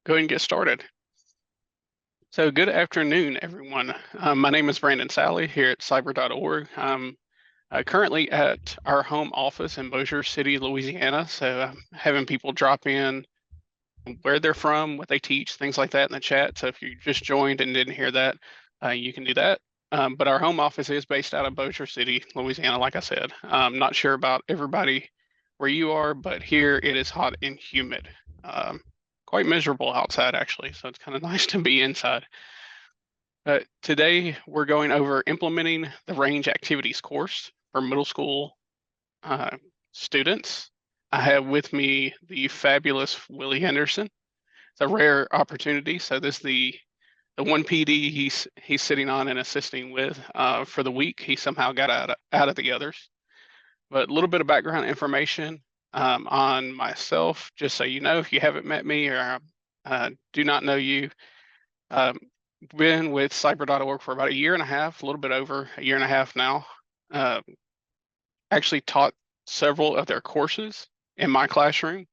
Go ahead and get started. So good afternoon, everyone. My name is Brandon Sally here at cyber.org. I'm currently at our home office in Bossier City, Louisiana. So I'm having people drop in where they're from, what they teach, things like that in the chat. So if you just joined and didn't hear that, you can do that. But our home office is based out of Bossier City, Louisiana, like I said. I'm not sure about everybody where you are, but here it is hot and humid. Um, Quite miserable outside, actually. So it's kind of nice to be inside. Today, we're going over implementing the range activities course for middle school uh, students. I have with me the fabulous Willie Henderson. It's a rare opportunity. So this is the one PD he's sitting on and assisting with for the week. He somehow got out of the others. But a little bit of background information on myself, just so you know, if you haven't met me or do not know you. Um, been with cyber.org for about a year and a half, a little bit over a year and a half now. Uh, Actually taught several of their courses in my classroom,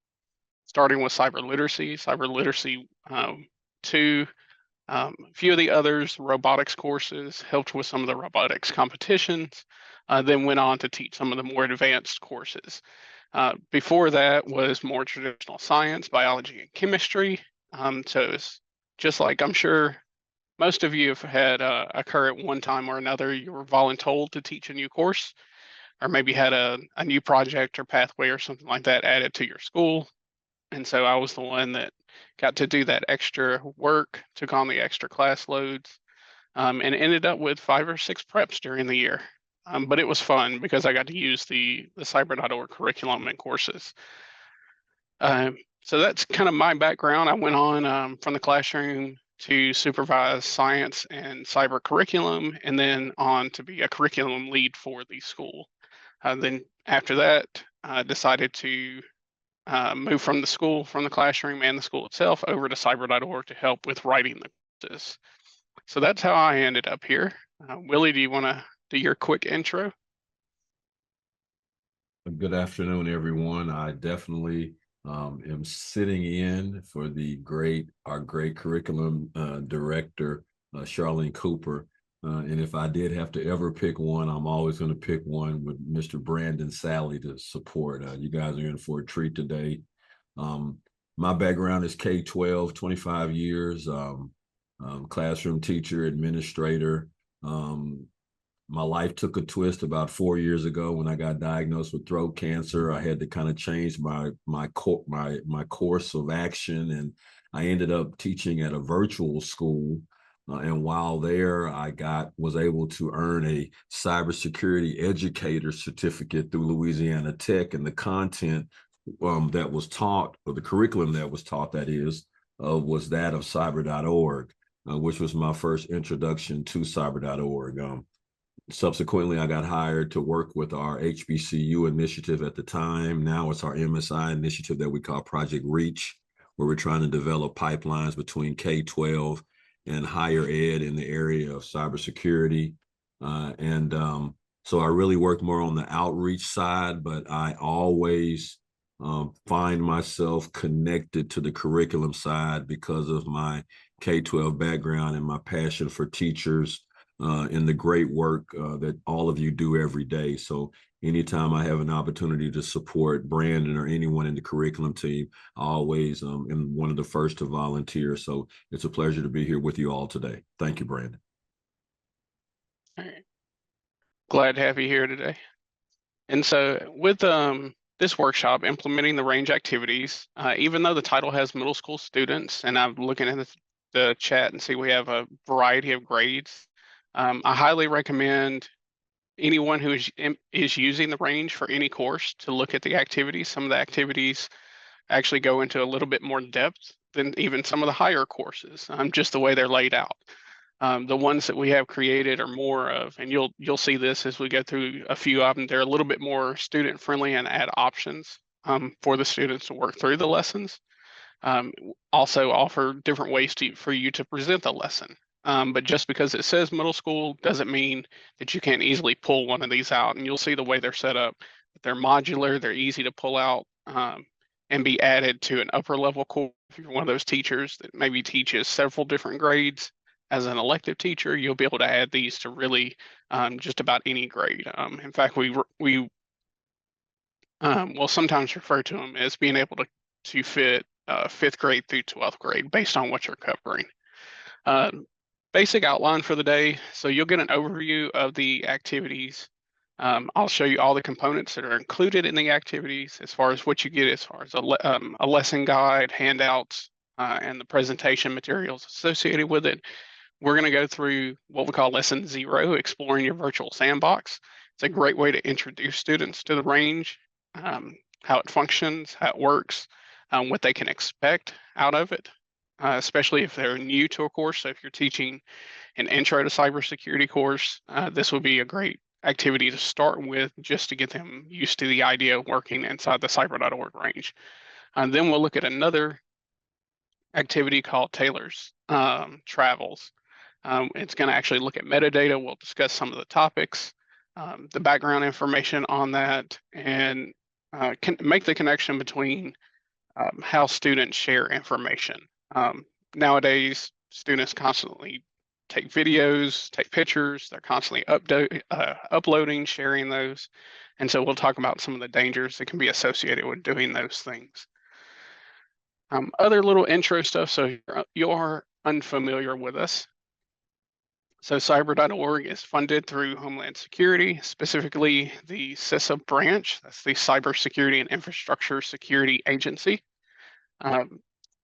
starting with cyber literacy 2, a few of the others, robotics courses, helped with some of the robotics competitions, then went on to teach some of the more advanced courses. Before that was more traditional science, biology, and chemistry. So it's just like I'm sure most of you have had occur at one time or another. You were voluntold to teach a new course, or maybe had a new project or pathway or something like that added to your school. And so I was the one that got to do that extra work, took on the extra class loads, and ended up with 5 or 6 preps during the year. But it was fun because I got to use the cyber.org curriculum and courses. So that's kind of my background. I went on from the classroom to supervise science and cyber curriculum, and then on to be a curriculum lead for the school. Then after that, I decided to move from the school, from the classroom and the school itself over to cyber.org to help with writing the courses. So that's how I ended up here. Willie, do you want to do your quick intro? Good afternoon, everyone. I definitely am sitting in for our great curriculum director, Charlene Cooper. And if I did have to ever pick one, I'm always going to pick one with Mr. Brandon Sally to support. You guys are in for a treat today. Um, my background is K-12, 25 years, classroom teacher, administrator. Um, my life took a twist about 4 years ago when I got diagnosed with throat cancer. I had to kind of change my course of action, and I ended up teaching at a virtual school. And while there, was able to earn a cybersecurity educator certificate through Louisiana Tech, and the content that was taught, or the curriculum that was taught, that is, was that of cyber.org, which was my first introduction to cyber.org. Subsequently, I got hired to work with our HBCU initiative at the time. Now it's our MSI initiative that we call Project Reach, where we're trying to develop pipelines between K-12 and higher ed in the area of cybersecurity. So I really work more on the outreach side, but I always find myself connected to the curriculum side because of my K-12 background and my passion for teachers and the great work that all of you do every day. So anytime I have an opportunity to support Brandon or anyone in the curriculum team, I always am one of the first to volunteer. So it's a pleasure to be here with you all today. Thank you, Brandon. All right. Glad to have you here today. And so with this workshop, implementing the range activities, even though the title has middle school students, and I'm looking at the chat and see we have a variety of grades, I highly recommend anyone who is using the range for any course to look at the activities. Some of the activities actually go into a little bit more depth than even some of the higher courses, just the way they're laid out. The ones that we have created are more of, and you'll see this as we go through a few of them. They're a little bit more student friendly and add options for the students to work through the lessons. Also offer different ways for you to present the lesson. But just because it says middle school doesn't mean that you can't easily pull one of these out. And you'll see the way they're set up. They're modular. They're easy to pull out. and be added to an upper level course. If you're one of those teachers that maybe teaches several different grades as an elective teacher, you'll be able to add these to really just about any grade. In fact, we will sometimes refer to them as being able to fit fifth grade through 12th grade based on what you're covering. Uh, Basic outline for the day. So you'll get an overview of the activities. I'll show you all the components that are included in the activities as far as what you get as far as a lesson guide, handouts, and the presentation materials associated with it. We're going to go through what we call lesson 0, exploring your virtual sandbox. It's a great way to introduce students to the range, how it functions, how it works, what they can expect out of it, especially if they're new to a course. So if you're teaching an intro to cybersecurity course, this would be a great activity to start with just to get them used to the idea of working inside the cyber.org range. And then we'll look at another activity called Taylor's Travels. It's going to actually look at metadata. We'll discuss some of the topics, the background information on that, and can make the connection between how students share information. Nowadays, students constantly take videos, take pictures. They're constantly uploading, sharing those. And so we'll talk about some of the dangers that can be associated with doing those things. Other little intro stuff, so you're unfamiliar with us. So cyber.org is funded through Homeland Security, specifically the CISA branch. That's the Cybersecurity and Infrastructure Security Agency.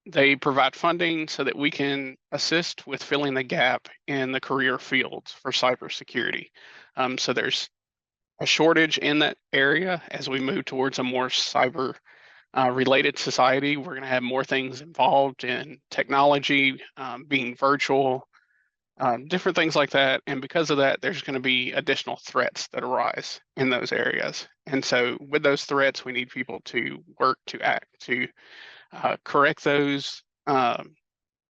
They provide funding so that we can assist with filling the gap in the career fields for cybersecurity. So there's a shortage in that area as we move towards a more cyber related society. We're going to have more things involved in technology, being virtual, different things like that. And because of that, there's going to be additional threats that arise in those areas. And so with those threats, we need people to work to act to correct those,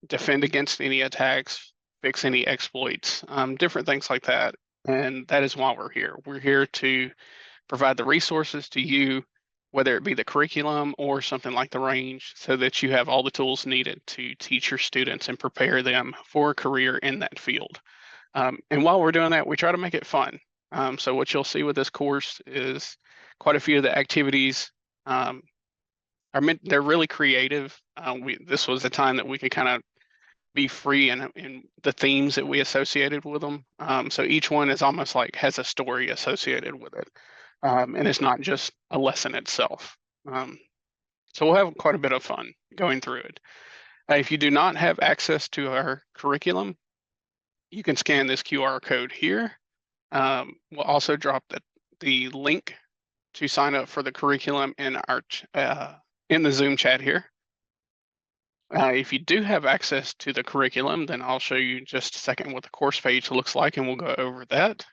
defend against any attacks, fix any exploits, different things like that. And that is why we're here. We're here to provide the resources to you, whether it be the curriculum or something like the range, so that you have all the tools needed to teach your students and prepare them for a career in that field. And while we're doing that, we try to make it fun. So what you'll see with this course is quite a few of the activities they're really creative. This was a time that we could kind of be free in the themes that we associated with them. So each one is almost like has a story associated with it. And it's not just a lesson itself. So we'll have quite a bit of fun going through it. If you do not have access to our curriculum, you can scan this QR code here. We'll also drop the link to sign up for the curriculum in our in the Zoom chat here. If you do have access to the curriculum, then I'll show you in just a second what the course page looks like, and we'll go over that.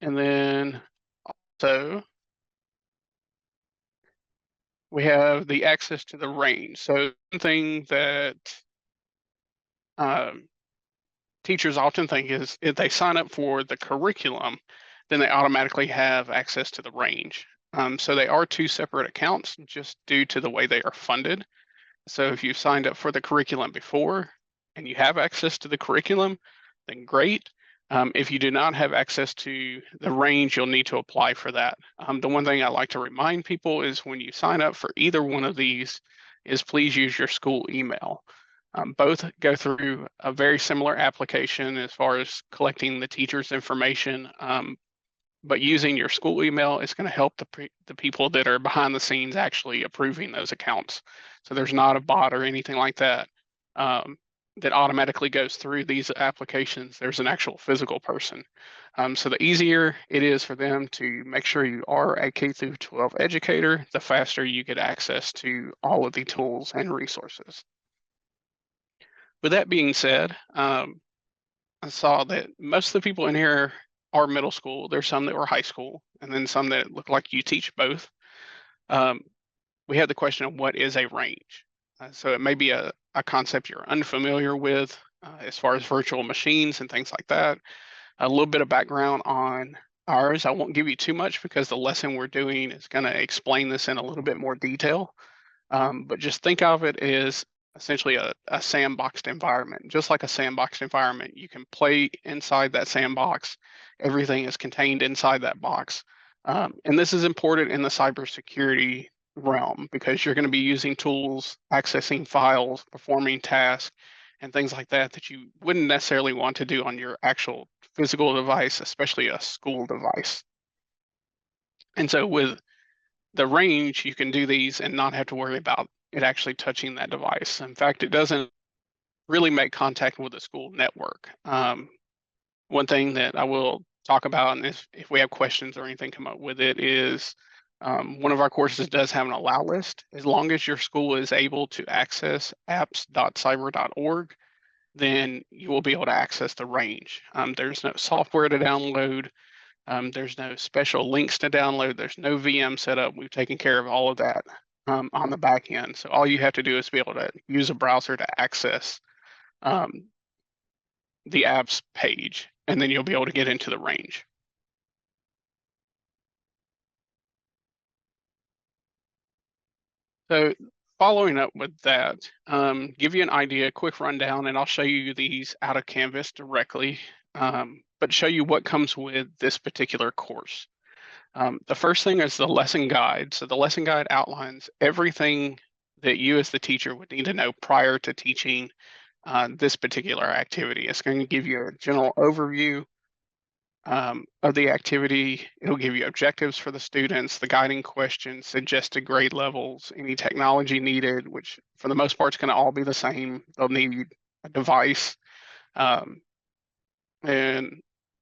And then also, we have the access to the range. So one thing that teachers often think is if they sign up for the curriculum, then they automatically have access to the range. So they are two separate accounts just due to the way they are funded. So if you've signed up for the curriculum before and you have access to the curriculum, then great. If you do not have access to the range, you'll need to apply for that. The one thing I like to remind people is when you sign up for either one of these is please use your school email. Both go through a very similar application as far as collecting the teacher's information, but using your school email is going to help the people that are behind the scenes actually approving those accounts. So there's not a bot or anything like that that automatically goes through these applications. There's an actual physical person. So the easier it is for them to make sure you are a K through 12 educator, the faster you get access to all of the tools and resources. With that being said, I saw that most of the people in here are middle school. There's some that were high school, and then some that look like you teach both. We had the question of what is a range. So it may be a concept you're unfamiliar with as far as virtual machines and things like that. A little bit of background on ours. I won't give you too much because the lesson we're doing is going to explain this in a little bit more detail. But just think of it as essentially a sandboxed environment. Just like a sandboxed environment, you can play inside that sandbox. Everything is contained inside that box. And this is important in the cybersecurity realm because you're going to be using tools, accessing files, performing tasks, and things like that that you wouldn't necessarily want to do on your actual physical device, especially a school device. And so with the range, you can do these and not have to worry about it actually touching that device. In fact, it doesn't really make contact with the school network. One thing that I will talk about, and if we have questions or anything come up with it, is one of our courses does have an allow list. As long as your school is able to access apps.cyber.org, then you will be able to access the range. There's no software to download. There's no special links to download. There's no VM setup. We've taken care of all of that on the back end. So all you have to do is be able to use a browser to access um, the apps page, and then you'll be able to get into the range. So following up with that, give you an idea, a quick rundown, and I'll show you these out of Canvas directly, but show you what comes with this particular course. The first thing is the lesson guide. So the lesson guide outlines everything that you as the teacher would need to know prior to teaching this particular activity. It's going to give you a general overview of the activity. It'll give you objectives for the students, the guiding questions, suggested grade levels, any technology needed, which for the most part is going to all be the same. They'll need a device. And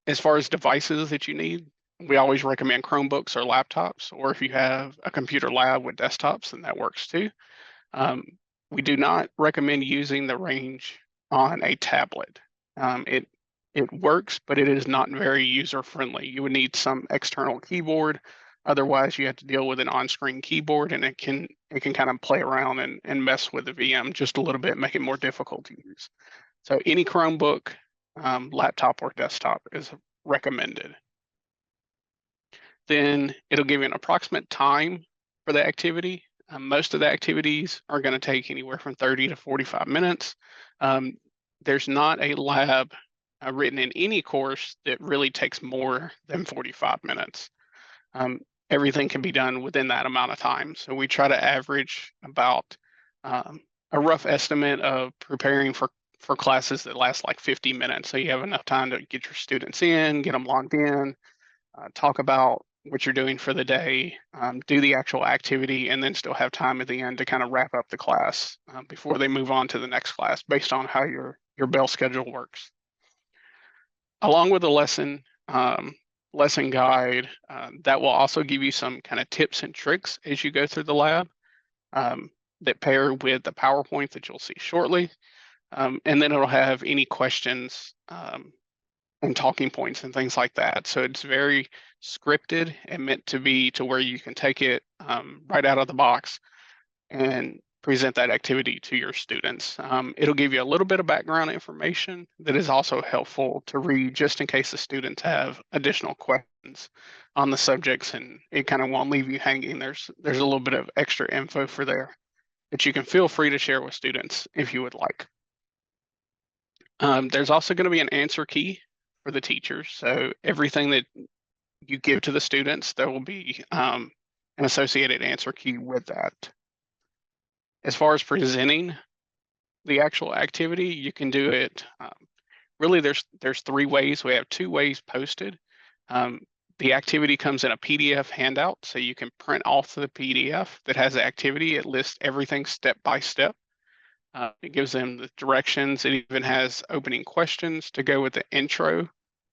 as far as devices that you need, we always recommend Chromebooks or laptops, or if you have a computer lab with desktops, then that works too. Um, we do not recommend using the range on a tablet. It works, but it is not very user friendly. You would need some external keyboard. Otherwise, you have to deal with an on-screen keyboard, and it can kind of play around and mess with the VM just a little bit, make it more difficult to use. So any Chromebook, laptop or desktop is recommended. Then it'll give you an approximate time for the activity. Most of the activities are going to take anywhere from 30 to 45 minutes. There's not a lab written in any course that really takes more than 45 minutes. Everything can be done within that amount of time. So we try to average about a rough estimate of preparing for classes that last like 50 minutes. So you have enough time to get your students in, get them logged in, talk about what you're doing for the day, do the actual activity, and then still have time at the end to kind of wrap up the class before they move on to the next class based on how your bell schedule works. Along with the lesson guide, that will also give you some kind of tips and tricks as you go through the lab that pair with the PowerPoint that you'll see shortly. And then it'll have any questions and talking points and things like that. So it's very scripted and meant to be to where you can take it right out of the box and present that activity to your students. It'll give you a little bit of background information that is also helpful to read just in case the students have additional questions on the subjects, and it kind of won't leave you hanging. There's a little bit of extra info for there that you can feel free to share with students if you would like. There's also going to be an answer key for the teachers. So everything that you give to the students, there will be an associated answer key with that. As far as presenting the actual activity, you can do it. Really, there's 3 ways. We have 2 ways posted. The activity comes in a PDF handout, so you can print off the PDF that has the activity. It lists everything step by step. It gives them the directions. It even has opening questions to go with the intro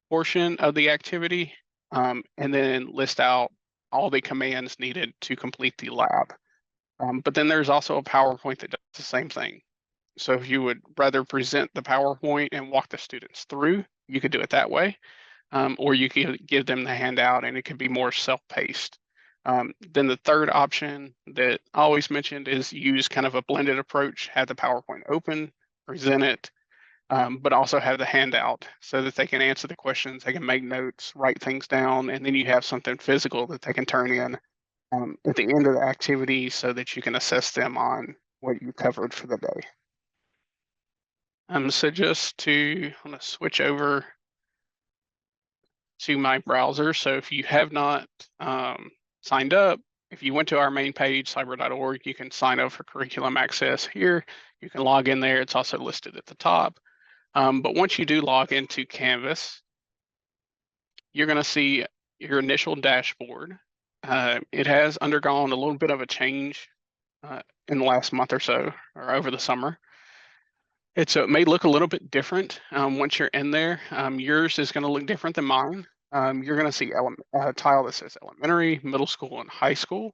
portion of the activity, and then list out all the commands needed to complete the lab. But then there's also a PowerPoint that does the same thing. So if you would rather present the PowerPoint and walk the students through, you could do it that way, or you could give them the handout and it could be more self-paced. Then the third option that I always mentioned is use kind of a blended approach, have the PowerPoint open, present it, but also have the handout so that they can answer the questions, they can make notes, write things down, and then you have something physical that they can turn in at the end of the activity so that you can assess them on what you covered for the day. So just to, I'm going to switch over to my browser. So if you have not signed up, if you went to our main page, cyber.org, you can sign up for curriculum access here. You can log in there. It's also listed at the top. But once you do log into Canvas, you're going to see your initial dashboard. It has undergone a little bit of a change in the last month or so, or over the summer. It may look a little bit different once you're in there. Yours is going to look different than mine. You're going to see a tile that says elementary, middle school, and high school.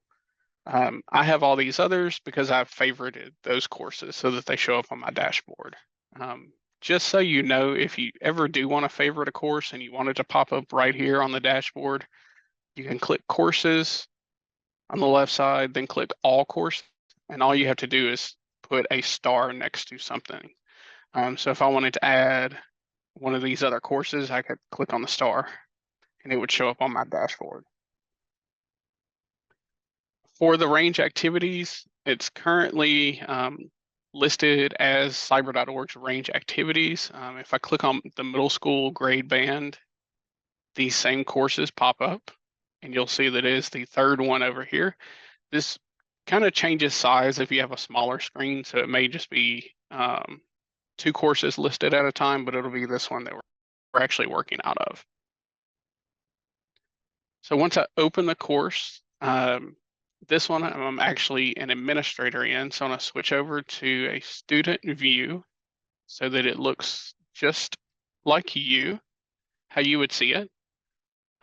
I have all these others because I've favorited those courses so that they show up on my dashboard. Just so you know, if you ever do want to favorite a course and you want it to pop up right here on the dashboard, you can click courses on the left side, then click all courses, and all you have to do is put a star next to something. So if I wanted to add one of these other courses, I could click on the star and it would show up on my dashboard. For the range activities, it's currently listed as cyber.org's range activities. If I click on the middle school grade band, these same courses pop up and you'll see that it is the third one over here. This kind of changes size if you have a smaller screen, so it may just be 2 courses listed at a time, but it'll be this one that we're actually working out of. So once I open the course, this one I'm actually an administrator in, so I'm going to switch over to a student view so that it looks just like how you would see it.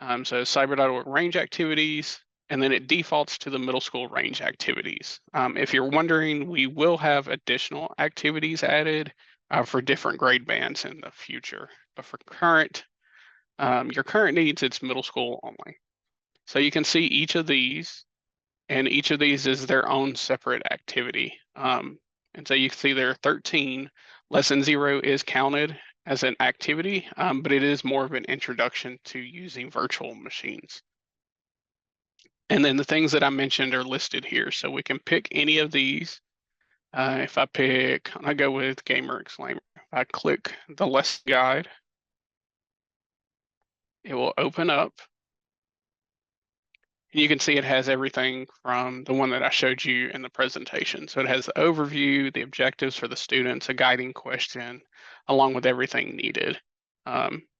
So cyber.org range activities, and then it defaults to the middle school range activities. If you're wondering, we will have additional activities added for different grade bands in the future, but for your current needs, it's middle school only. So you can see each of these, and each of these is their own separate activity. And so you can see there are 13. Lesson 0 is counted as an activity, but it is more of an introduction to using virtual machines. And then the things that I mentioned are listed here. So we can pick any of these. If I go with Gamer Exclaimer, if I click the lesson guide, it will open up. And you can see it has everything from the one that I showed you in the presentation. So it has the overview, the objectives for the students, a guiding question, along with everything needed.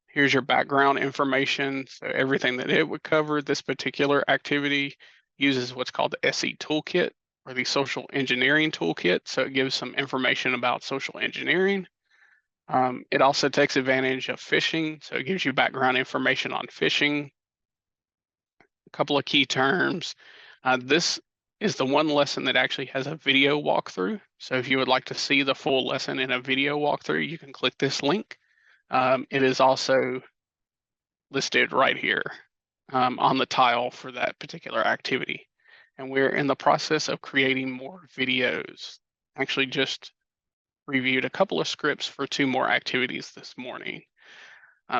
Here's your background information. So everything that it would cover, this particular activity uses what's called the SE Toolkit or the Social Engineering Toolkit. So it gives some information about social engineering. It also takes advantage of phishing. So it gives you background information on phishing, a couple of key terms. This is the one lesson that actually has a video walkthrough. So if you would like to see the full lesson in a video walkthrough, you can click this link. It is also listed right here on the tile for that particular activity. And we're in the process of creating more videos. Actually just reviewed a couple of scripts for 2 more activities this morning.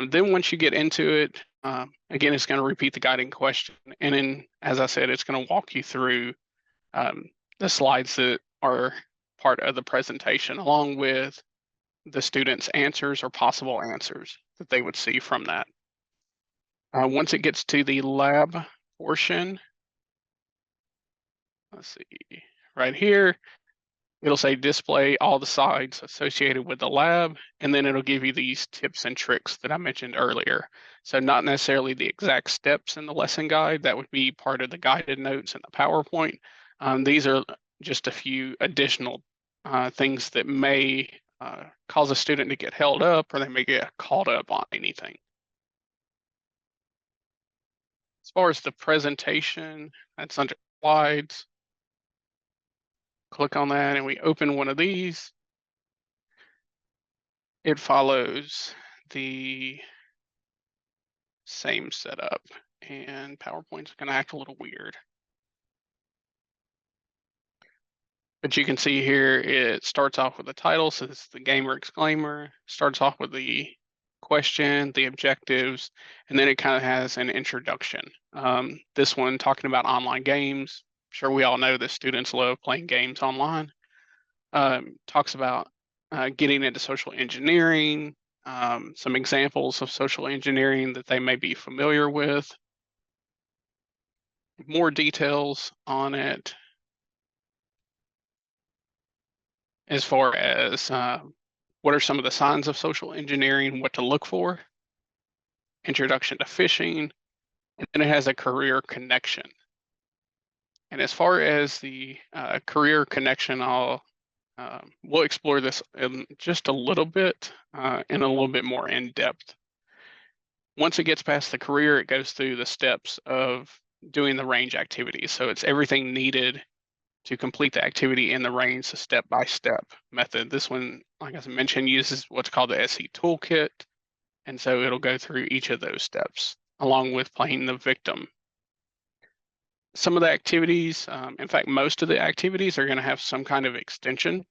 Then once you get into it, again, it's going to repeat the guiding question. And then, as I said, it's going to walk you through the slides that are part of the presentation, along with the students' answers or possible answers that they would see from that. Once it gets to the lab portion, let's see, right here, it'll say display all the slides associated with the lab, and then it'll give you these tips and tricks that I mentioned earlier. So not necessarily the exact steps in the lesson guide, that would be part of the guided notes in the PowerPoint. These are just a few additional things that may cause a student to get held up, or they may get caught up on anything. As far as the presentation, that's under slides. Click on that and we open one of these. It follows the same setup, and PowerPoint's going to act a little weird. But you can see here, it starts off with the title, so this is the gamer exclaimer, starts off with the question, the objectives, and then it kind of has an introduction. This one talking about online games. Sure, we all know that students love playing games online. Talks about getting into social engineering, some examples of social engineering that they may be familiar with, more details on it as far as what are some of the signs of social engineering, what to look for, introduction to phishing, and then it has a career connection. And as far as the career connection, we'll explore this in just a little bit and a little bit more in depth. Once it gets past the career, it goes through the steps of doing the range activities. So it's everything needed to complete the activity in the range, the step-by-step method. This one, like I mentioned, uses what's called the SE toolkit. And so it'll go through each of those steps along with playing the victim. Some of the activities, in fact, most of the activities are going to have some kind of extension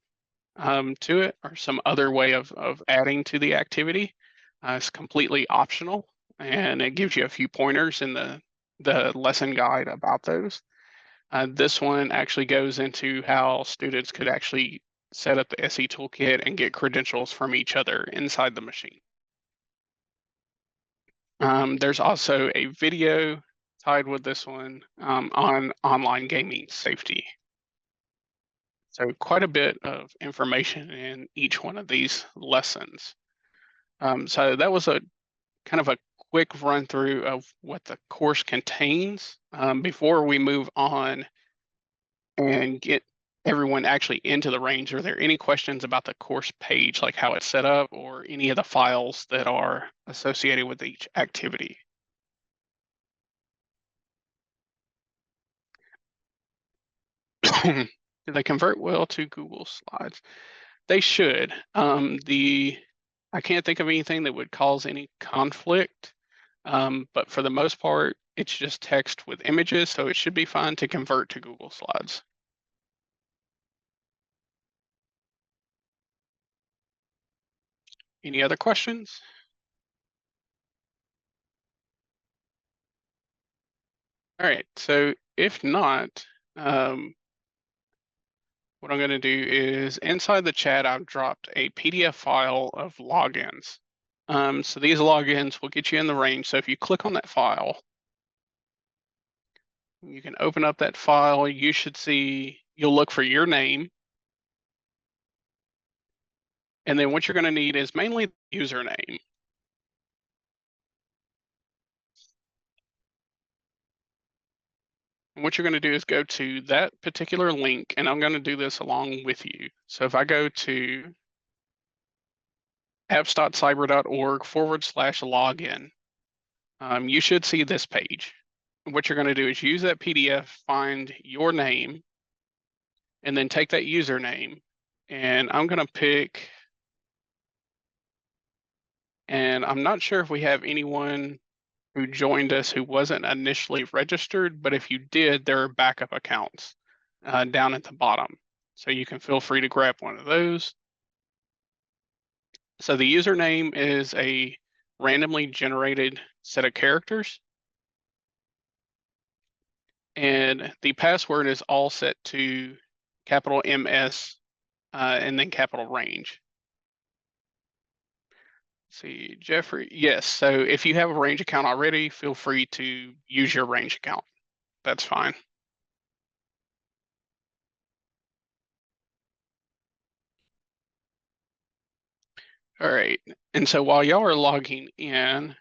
to it or some other way of adding to the activity. It's completely optional, and it gives you a few pointers in the lesson guide about those. This one actually goes into how students could actually set up the SE toolkit and get credentials from each other inside the machine. There's also a video tied with this one on online gaming safety. So quite a bit of information in each one of these lessons. So that was a kind of a quick run through of what the course contains before we move on and get everyone actually into the range. Are there any questions about the course page, like how it's set up or any of the files that are associated with each activity? Do they convert well to Google Slides? They should. I can't think of anything that would cause any conflict, but for the most part, it's just text with images, so it should be fine to convert to Google Slides. Any other questions? All right, so if not, what I'm going to do is inside the chat, I've dropped a PDF file of logins. So these logins will get you in the range. So if you click on that file, you can open up that file. You should see, you'll look for your name. And then what you're going to need is mainly the username. And what you're going to do is go to that particular link, and I'm going to do this along with you. So if I go to apps.cyber.org/login, you should see this page. And what you're going to do is use that PDF, find your name, and then take that username. And I'm going to pick, and I'm not sure if we have anyone who joined us who wasn't initially registered, but if you did, there are backup accounts down at the bottom. So you can feel free to grab one of those. So the username is a randomly generated set of characters. And the password is all set to capital MS and then capital range. Let's see, Jeffrey, yes. So if you have a range account already, feel free to use your range account. That's fine. All right, and so while y'all are logging in,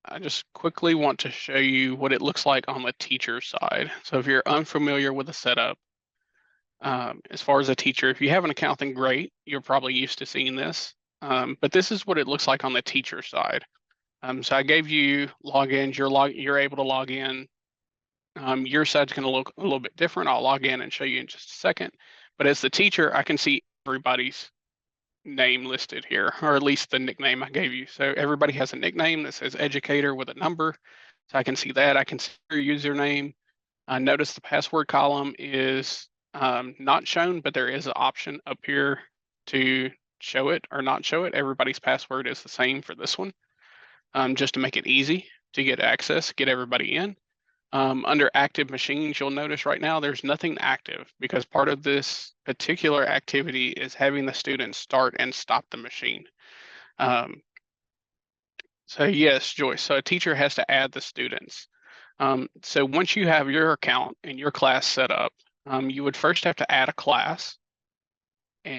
I just quickly want to show you what it looks like on the teacher side. So if you're unfamiliar with the setup, as far as a teacher, if you have an account, then great, you're probably used to seeing this. But this is what it looks like on the teacher side. So I gave you logins, you're able to log in. Your side's going to look a little bit different. I'll log in and show you in just a second. But as the teacher, I can see everybody's name listed here, or at least the nickname I gave you. So everybody has a nickname that says educator with a number. So I can see that. I can see your username. Notice the password column is not shown, but there is an option up here to show it or not show it. Everybody's password is the same for this one, just to make it easy to get access, get everybody in. Under active machines, you'll notice right now there's nothing active because part of this particular activity is having the students start and stop the machine. Um, so yes, Joyce, so a teacher has to add the students. So once you have your account and your class set up, you would first have to add a class.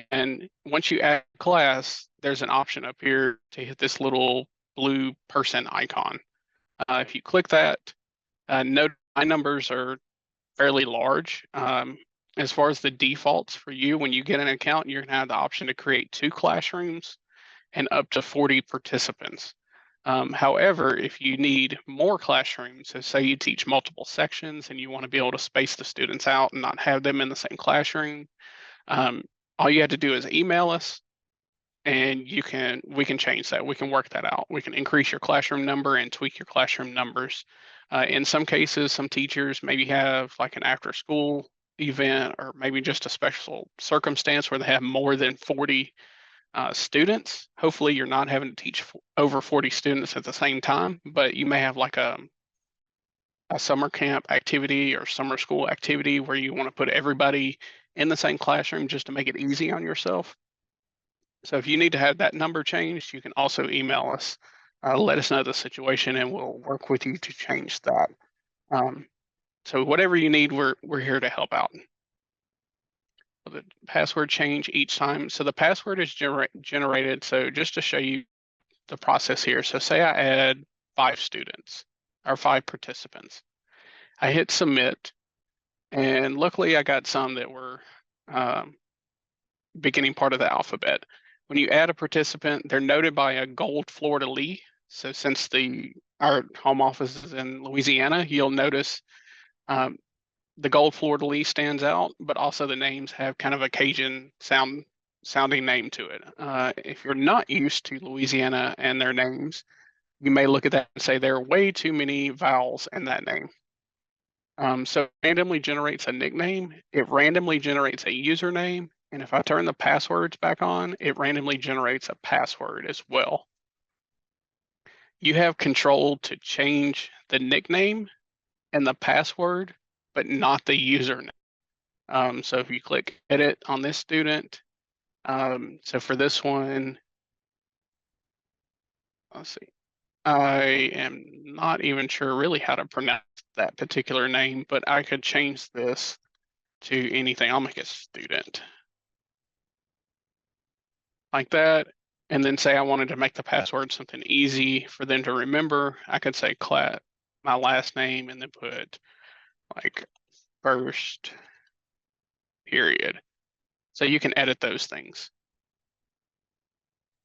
And once you add a class, there's an option up here to hit this little blue person icon. If you click that, note my numbers are fairly large. As far as the defaults for you, when you get an account, you're gonna have the option to create 2 classrooms and up to 40 participants. However, if you need more classrooms, so say you teach multiple sections and you want to be able to space the students out and not have them in the same classroom, um, all you have to do is email us and we can change that. We can work that out. We can increase your classroom number and tweak your classroom numbers. In some cases, some teachers maybe have like an after school event or maybe just a special circumstance where they have more than 40 students. Hopefully you're not having to teach over 40 students at the same time, but you may have like a summer camp activity or summer school activity where you want to put everybody in the same classroom just to make it easy on yourself. So if you need to have that number changed, you can also email us, let us know the situation, and we'll work with you to change that. So whatever you need, we're here to help out. The password change each time. So the password is generated. So just to show you the process here. So say I add 5 students or 5 participants. I hit submit, and luckily I got some that were um, beginning part of the alphabet. When you add a participant, they're noted by a gold fleur-de-lis. So since our home office is in Louisiana, you'll notice um, the gold fleur-de-lis stands out, but also the names have kind of a Cajun sounding name to it. If you're not used to Louisiana and their names, you may look at that and say there are way too many vowels in that name. So it randomly generates a nickname, it randomly generates a username, and if I turn the passwords back on, it randomly generates a password as well. You have control to change the nickname and the password, but not the username. So if you click edit on this student, so for this one, let's see, I am not even sure really how to pronounce that particular name, but I could change this to anything. I'll make it student like that. And then say I wanted to make the password something easy for them to remember. I could say my last name and then put like first period. So you can edit those things. Is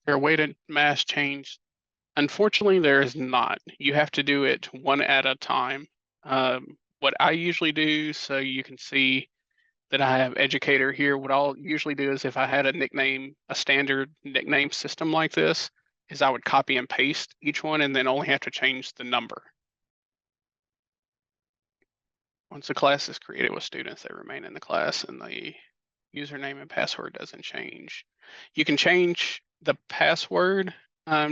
there a way to mass change? Unfortunately, there is not. You have to do it one at a time. What I usually do, so you can see that I have educator here, what I'll usually do is if I had a nickname, a standard nickname system like this, is I would copy and paste each one and then only have to change the number. Once the class is created with students, they remain in the class and the username and password doesn't change. You can change the password,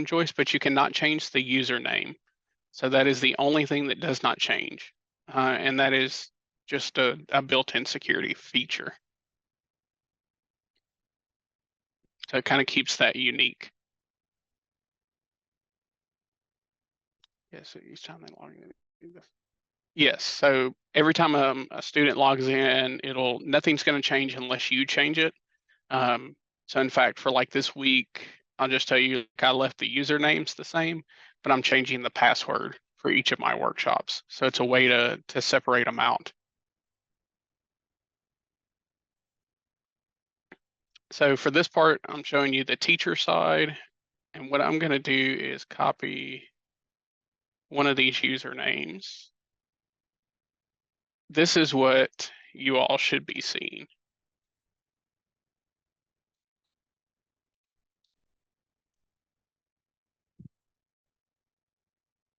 Joyce, but you cannot change the username. So that is the only thing that does not change. And that is just a built-in security feature. So it kind of keeps that unique. Yeah, so each time they log in. Yes, so every time a student logs in, nothing's going to change unless you change it. So in fact, for like this week, I'll just tell you, I left the usernames the same, but I'm changing the password for each of my workshops. So it's a way to separate them out. So for this part, I'm showing you the teacher side. And what I'm going to do is copy one of these usernames. This is what you all should be seeing.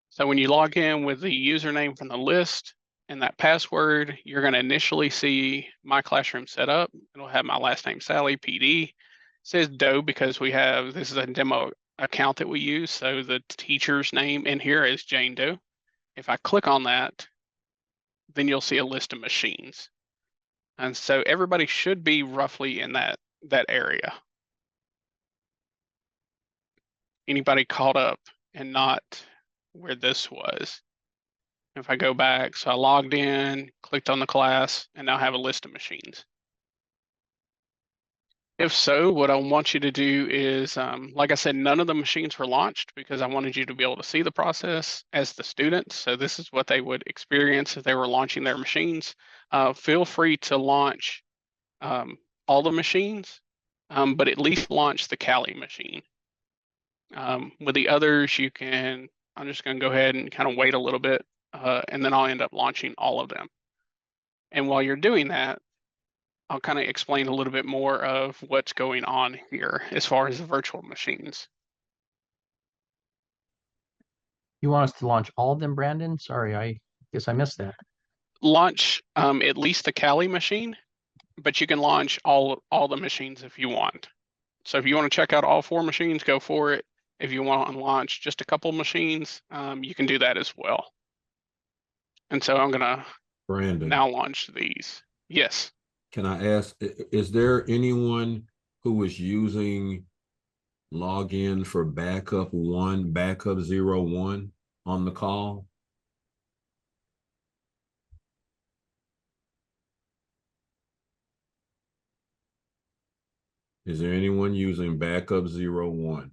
So when you log in with the username from the list and that password, you're going to initially see my classroom set up. It'll have my last name, Sally, PD. It says Doe because this is a demo account that we use. So the teacher's name in here is Jane Doe. If I click on that, then you'll see a list of machines. And so everybody should be roughly in that area. Anybody caught up and not where this was? If I go back, so I logged in, clicked on the class, and now I have a list of machines. If so, what I want you to do is, like I said, none of the machines were launched because I wanted you to be able to see the process as the students. So this is what they would experience if they were launching their machines. Feel free to launch all the machines, but at least launch the Kali machine. With the others, I'm just going to go ahead and kind of wait a little bit, and then I'll end up launching all of them. And while you're doing that, I'll kind of explain a little bit more of what's going on here as far as the virtual machines. You want us to launch all of them, Brandon? Sorry, I guess I missed that. Launch at least the Kali machine, but you can launch all the machines if you want. So if you want to check out all 4 machines, go for it. If you want to launch just a couple machines, you can do that as well. And so I'm gonna now launch these. Yes. Can I ask, is there anyone who is using login for backup 1, backup 01 on the call? Is there anyone using backup 01?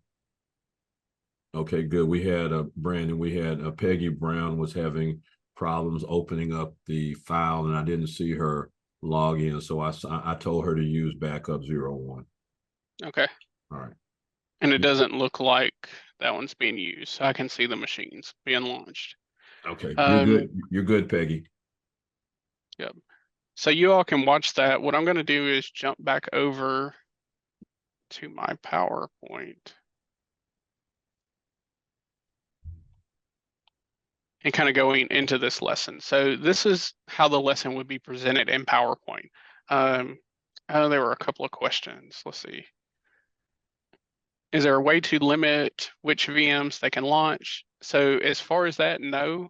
Okay, good. We had Brandon, we had Peggy Brown was having problems opening up the file, and I didn't see her log in, so I told her to use backup 01. Okay. All right. And it doesn't look like that one's being used. So I can see the machines being launched. Okay, you're good. You're good, Peggy. Yep. So you all can watch that. What I'm going to do is jump back over to my PowerPoint and kind of going into this lesson. So this is how the lesson would be presented in PowerPoint. There were a couple of questions. Let's see. Is there a way to limit which VMs they can launch? So as far as that, no.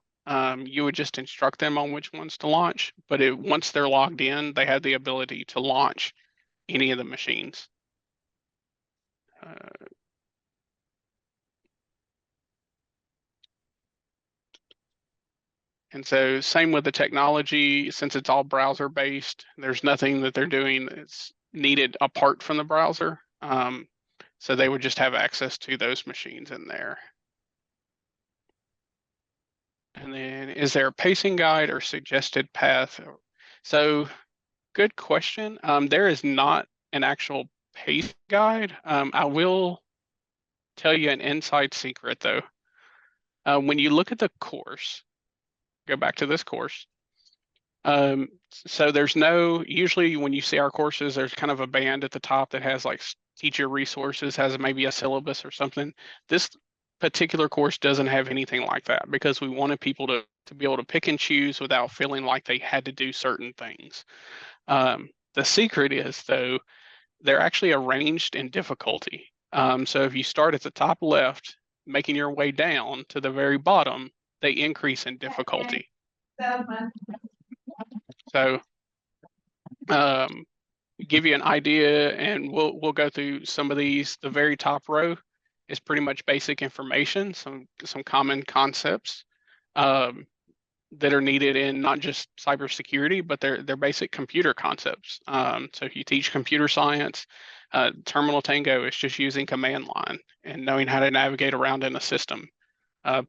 You would just instruct them on which ones to launch, but once they're logged in, they have the ability to launch any of the machines. And so same with the technology, since it's all browser based, there's nothing that they're doing that's needed apart from the browser. So they would just have access to those machines in there. And then is there a pacing guide or suggested path? So good question. There is not an actual pace guide. I will tell you an inside secret though. When you look at the course, go back to this course. So usually when you see our courses, there's kind of a band at the top that has like teacher resources, has maybe a syllabus or something. This particular course doesn't have anything like that because we wanted people to be able to pick and choose without feeling like they had to do certain things. The secret is though, they're actually arranged in difficulty. So if you start at the top left, making your way down to the very bottom, they increase in difficulty. So give you an idea, and we'll go through some of these. The very top row is pretty much basic information, some common concepts that are needed in not just cybersecurity, but they're basic computer concepts. So if you teach computer science, Terminal Tango is just using command line and knowing how to navigate around in a system.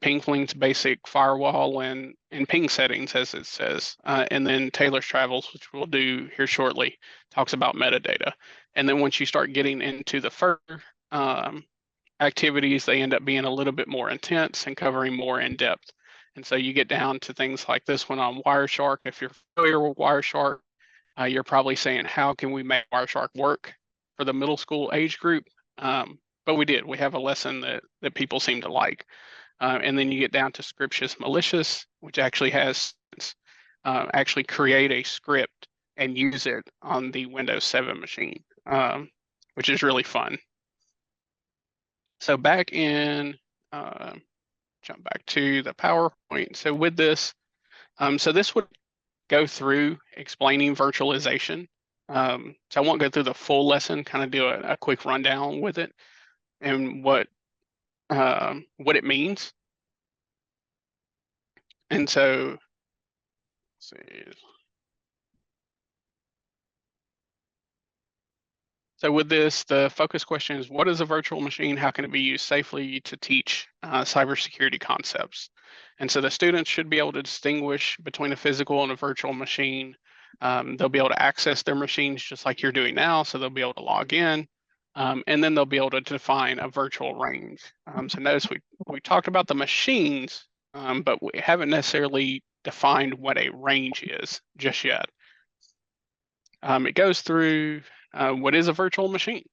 Pingfling's basic firewall and ping settings, as it says. And then Taylor's Travels, which we'll do here shortly, talks about metadata. And then once you start getting into the further activities, they end up being a little bit more intense and covering more in depth. And so you get down to things like this one on Wireshark. If you're familiar with Wireshark, you're probably saying, how can we make Wireshark work for the middle school age group? But we have a lesson that people seem to like. And then you get down to scriptious malicious, which actually has actually create a script and use it on the Windows 7 machine, which is really fun. So back in, jump back to the PowerPoint. So with this, so this would go through explaining virtualization. So I won't go through the full lesson, kind of do a quick rundown with it and what it means. And so, let's see. So with this, the focus question is, what is a virtual machine? How can it be used safely to teach cybersecurity concepts? And so the students should be able to distinguish between a physical and a virtual machine. They'll be able to access their machines just like you're doing now. So they'll be able to log in, and then they'll be able to define a virtual range. So notice we talked about the machines, but we haven't necessarily defined what a range is just yet. It goes through what is a virtual machine.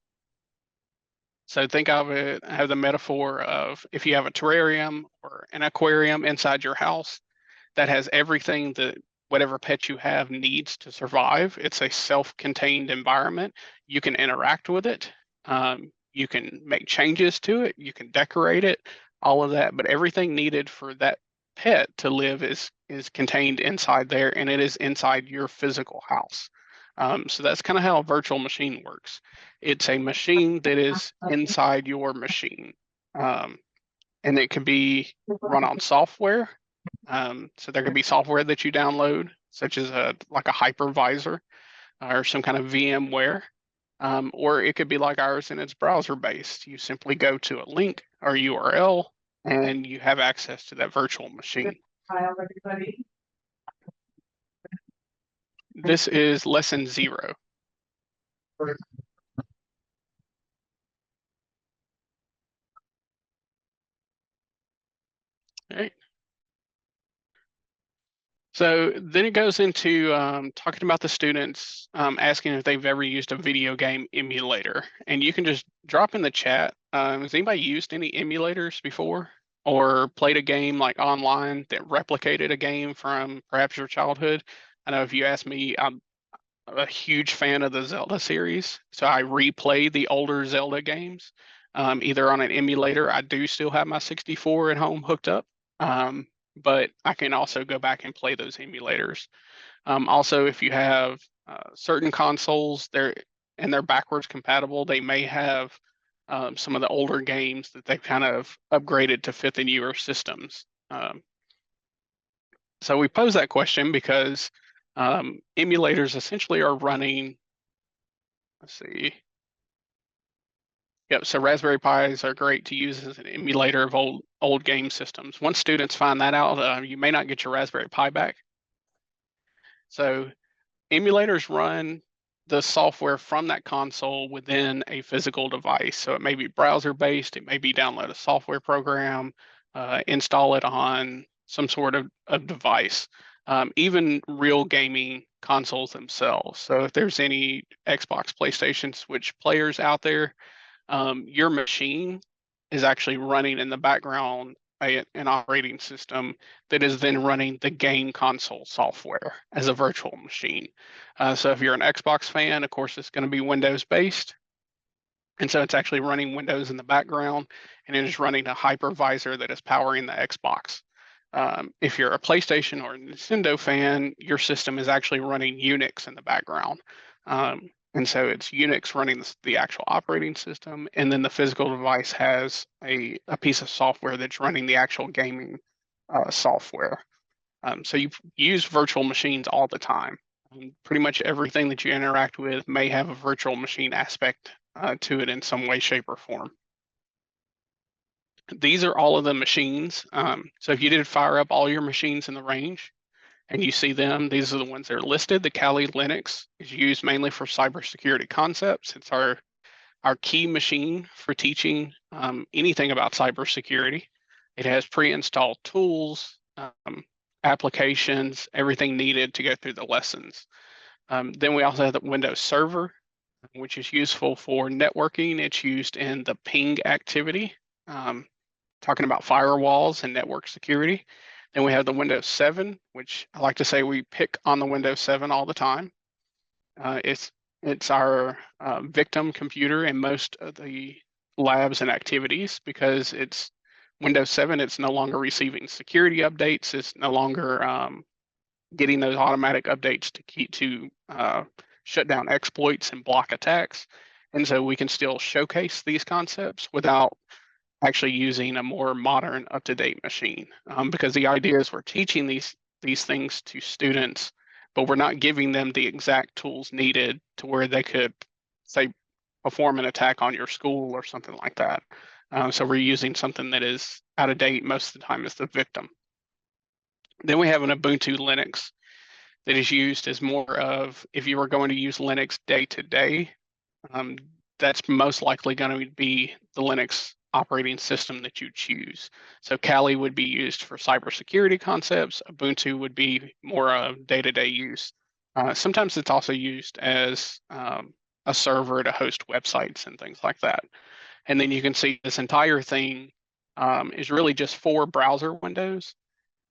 So think of it, have the metaphor of if you have a terrarium or an aquarium inside your house that has everything that whatever pet you have needs to survive. It's a self-contained environment. You can interact with it. You can make changes to it. You can decorate it, all of that. But everything needed for that pet to live is contained inside there, and it is inside your physical house. So that's kind of how a virtual machine works. It's a machine that is inside your machine. And it can be run on software. So there could be software that you download, such as like a hypervisor or some kind of VMware. Or it could be like ours and it's browser based. You simply go to a link or URL and you have access to that virtual machine. Hi, everybody. This is lesson 0. All right. So then it goes into talking about the students, asking if they've ever used a video game emulator. And you can just drop in the chat. Has anybody used any emulators before or played a game like online that replicated a game from perhaps your childhood? I know if you ask me, I'm a huge fan of the Zelda series. So I replay the older Zelda games, either on an emulator. I do still have my 64 at home hooked up. But I can also go back and play those emulators. Also, if you have certain consoles, they're backwards compatible. They may have some of the older games that they've kind of upgraded to fit the newer systems. So we pose that question because emulators essentially are running. Let's see. Yep, so Raspberry Pis are great to use as an emulator of old game systems. Once students find that out, you may not get your Raspberry Pi back. So emulators run the software from that console within a physical device. So it may be browser based, it may be download a software program, install it on some sort of device, even real gaming consoles themselves. So if there's any Xbox, PlayStation, Switch players out there, your machine is actually running in the background an operating system that is then running the game console software as a virtual machine. So if you're an Xbox fan, of course, it's going to be Windows based. And so it's actually running Windows in the background, and it is running a hypervisor that is powering the Xbox. If you're a PlayStation or a Nintendo fan, your system is actually running Unix in the background. And so it's Unix running the actual operating system, and then the physical device has a piece of software that's running the actual gaming software. So you use virtual machines all the time. Pretty much everything that you interact with may have a virtual machine aspect to it in some way, shape, or form. These are all of the machines. So if you did fire up all your machines in the range and you see them, these are the ones that are listed. The Kali Linux is used mainly for cybersecurity concepts. It's our key machine for teaching anything about cybersecurity. It has pre-installed tools, applications, everything needed to go through the lessons. Then we also have the Windows Server, which is useful for networking. It's used in the ping activity, talking about firewalls and network security. Then we have the Windows 7, which I like to say we pick on the Windows 7 all the time. It's our victim computer in most of the labs and activities because it's Windows 7. It's no longer receiving security updates. It's no longer getting those automatic updates to shut down exploits and block attacks. And so we can still showcase these concepts without actually using a more modern, up-to-date machine. Because the idea is we're teaching these things to students, but we're not giving them the exact tools needed to where they could, say, perform an attack on your school or something like that. So we're using something that is out of date most of the time as the victim. Then we have an Ubuntu Linux that is used as more of, if you were going to use Linux day to day, that's most likely going to be the Linux operating system that you choose. So Kali would be used for cybersecurity concepts. Ubuntu would be more of day-to-day use. Sometimes it's also used as a server to host websites and things like that. And then you can see this entire thing is really just 4 browser windows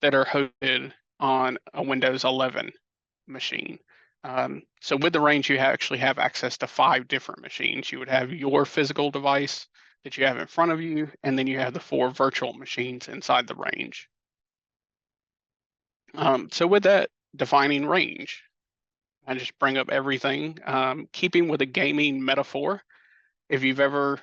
that are hosted on a Windows 11 machine. So with the range, you actually have access to 5 different machines. You would have your physical device that you have in front of you, and then you have the 4 virtual machines inside the range. So with that, defining range, I just bring up everything, keeping with a gaming metaphor. If you've ever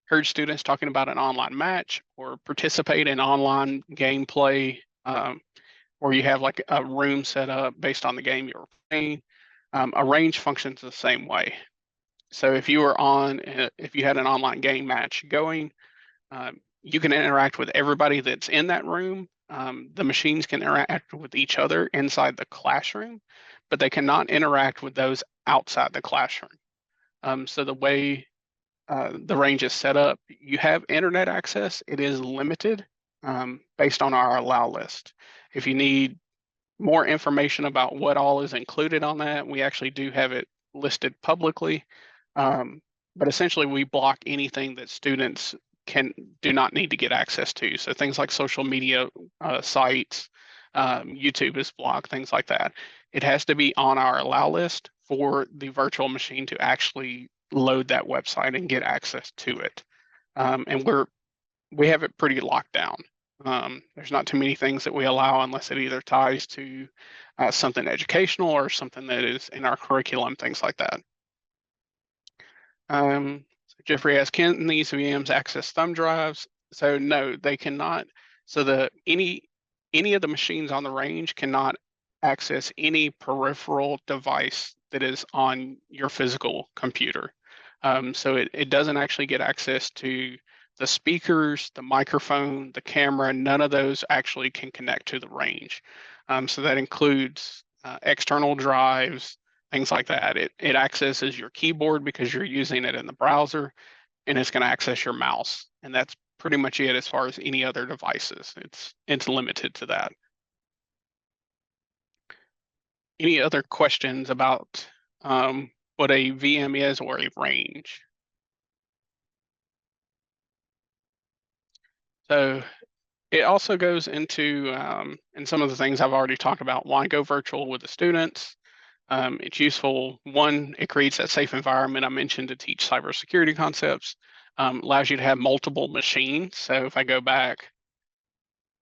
heard students talking about an online match or participate in online gameplay, where you have like a room set up based on the game you're playing, a range functions the same way. So if you had an online game match going, you can interact with everybody that's in that room. The machines can interact with each other inside the classroom, but they cannot interact with those outside the classroom. So the way the range is set up, you have internet access. It is limited based on our allow list. If you need more information about what all is included on that, we actually do have it listed publicly. But essentially, we block anything that students do not need to get access to. So things like social media sites, YouTube is blocked, things like that. It has to be on our allow list for the virtual machine to actually load that website and get access to it. And we have it pretty locked down. There's not too many things that we allow unless it either ties to something educational or something that is in our curriculum, things like that. So Jeffrey asks, can these VMs access thumb drives? So no, they cannot. So any of the machines on the range cannot access any peripheral device that is on your physical computer. So it doesn't actually get access to the speakers, the microphone, the camera. None of those actually can connect to the range. So that includes external drives, things like that. It accesses your keyboard because you're using it in the browser, and it's going to access your mouse. And that's pretty much it as far as any other devices. It's limited to that. Any other questions about what a VM is or a range? So it also goes into, and some of the things I've already talked about, why go virtual with the students. It's useful. One, it creates that safe environment I mentioned to teach cybersecurity concepts. Allows you to have multiple machines. So if I go back,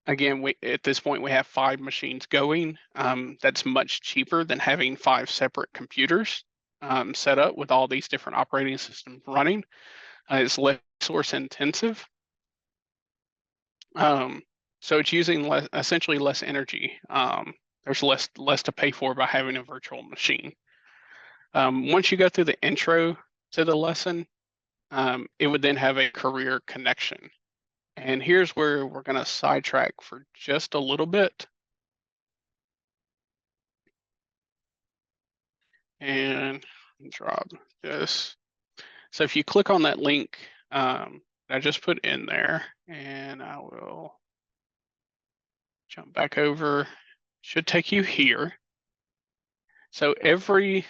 again, at this point, we have 5 machines going. That's much cheaper than having 5 separate computers set up with all these different operating systems running. It's less resource intensive. So it's using essentially less energy. There's less to pay for by having a virtual machine. Once you go through the intro to the lesson, it would then have a career connection. And here's where we're going to sidetrack for just a little bit. And drop this. So if you click on that link I just put in there, and I will jump back over, should take you here. So every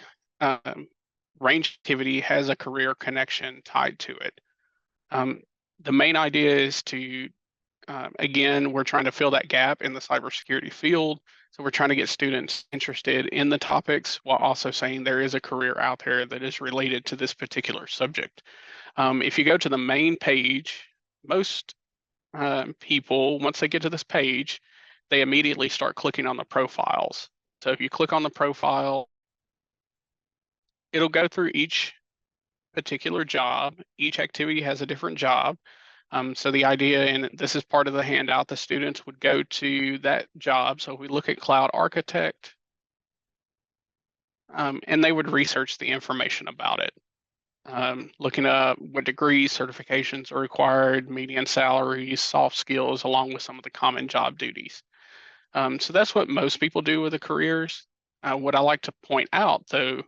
range activity has a career connection tied to it. The main idea is to Again, we're trying to fill that gap in the cybersecurity field. So we're trying to get students interested in the topics while also saying there is a career out there that is related to this particular subject. If you go to the main page, most people, once they get to this page, they immediately start clicking on the profiles. So if you click on the profile, it'll go through each particular job. Each activity has a different job. So the idea, and this is part of the handout, the students would go to that job. So if we look at cloud architect, and they would research the information about it. Looking up what degrees, certifications are required, median salaries, soft skills, along with some of the common job duties. So that's what most people do with the careers. What I like to point out, though,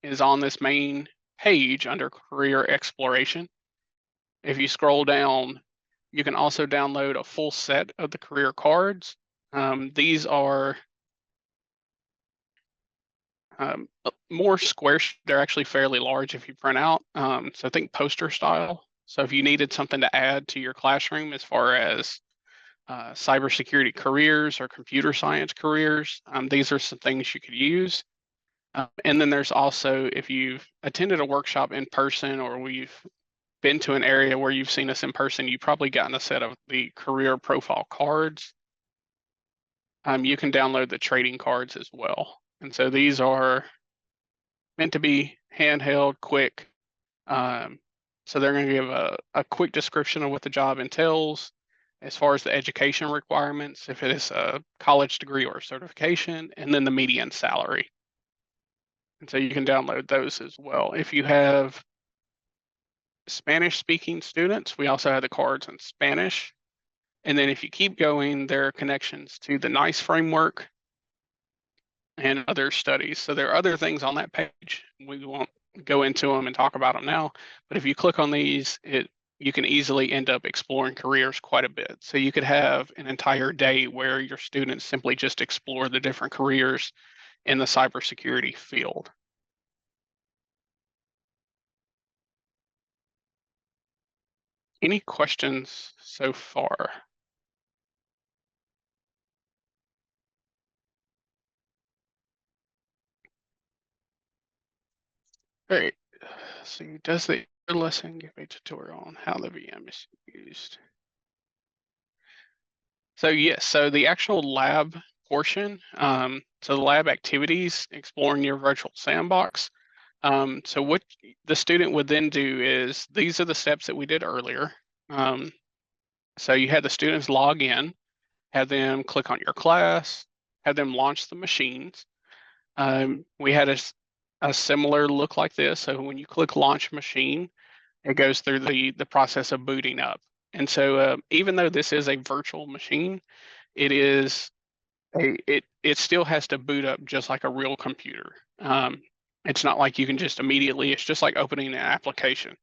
is on this main page under career exploration. If you scroll down, you can also download a full set of the career cards. These are more square. They're actually fairly large if you print out. So I think poster style. So if you needed something to add to your classroom as far as cybersecurity careers or computer science careers, these are some things you could use. And then there's also, if you've attended a workshop in person or we've been to an area where you've seen us in person, you've probably gotten a set of the career profile cards. You can download the trading cards as well. And so these are meant to be handheld, quick. So they're going to give a quick description of what the job entails as far as the education requirements, if it is a college degree or a certification, and then the median salary. And so you can download those as well. If you have Spanish speaking students, we also have the cards in Spanish. And then if you keep going, there are connections to the NICE framework and other studies. So there are other things on that page. We won't go into them and talk about them now, but if you click on these, you can easily end up exploring careers quite a bit. So you could have an entire day where your students simply just explore the different careers in the cybersecurity field. Any questions so far? Great. So does the lesson give a tutorial on how the VM is used? So yes, so the actual lab portion, so the lab activities, exploring your virtual sandbox. So what the student would then do is, these are the steps that we did earlier. So you had the students log in, have them click on your class, have them launch the machines. We had a similar look like this. So when you click launch machine, it goes through the process of booting up. And so even though this is a virtual machine, it is it still has to boot up just like a real computer. It's not like you can just immediately, it's just like opening an application.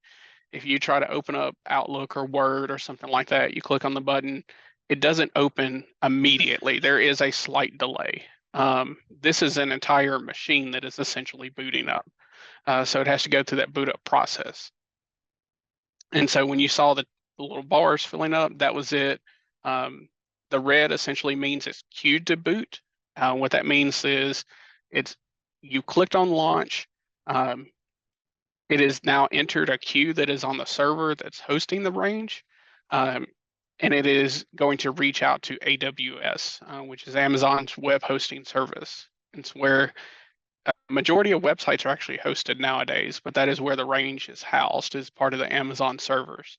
If you try to open up Outlook or Word or something like that, you click on the button, it doesn't open immediately. There is a slight delay. This is an entire machine that is essentially booting up. So it has to go through that boot up process. And so when you saw the little bars filling up, that was it. The red essentially means it's queued to boot. What that means is you clicked on launch. It is now entered a queue that is on the server that's hosting the range. And it is going to reach out to AWS, which is Amazon's web hosting service. It's where a majority of websites are actually hosted nowadays, but that is where the range is housed as part of the Amazon servers.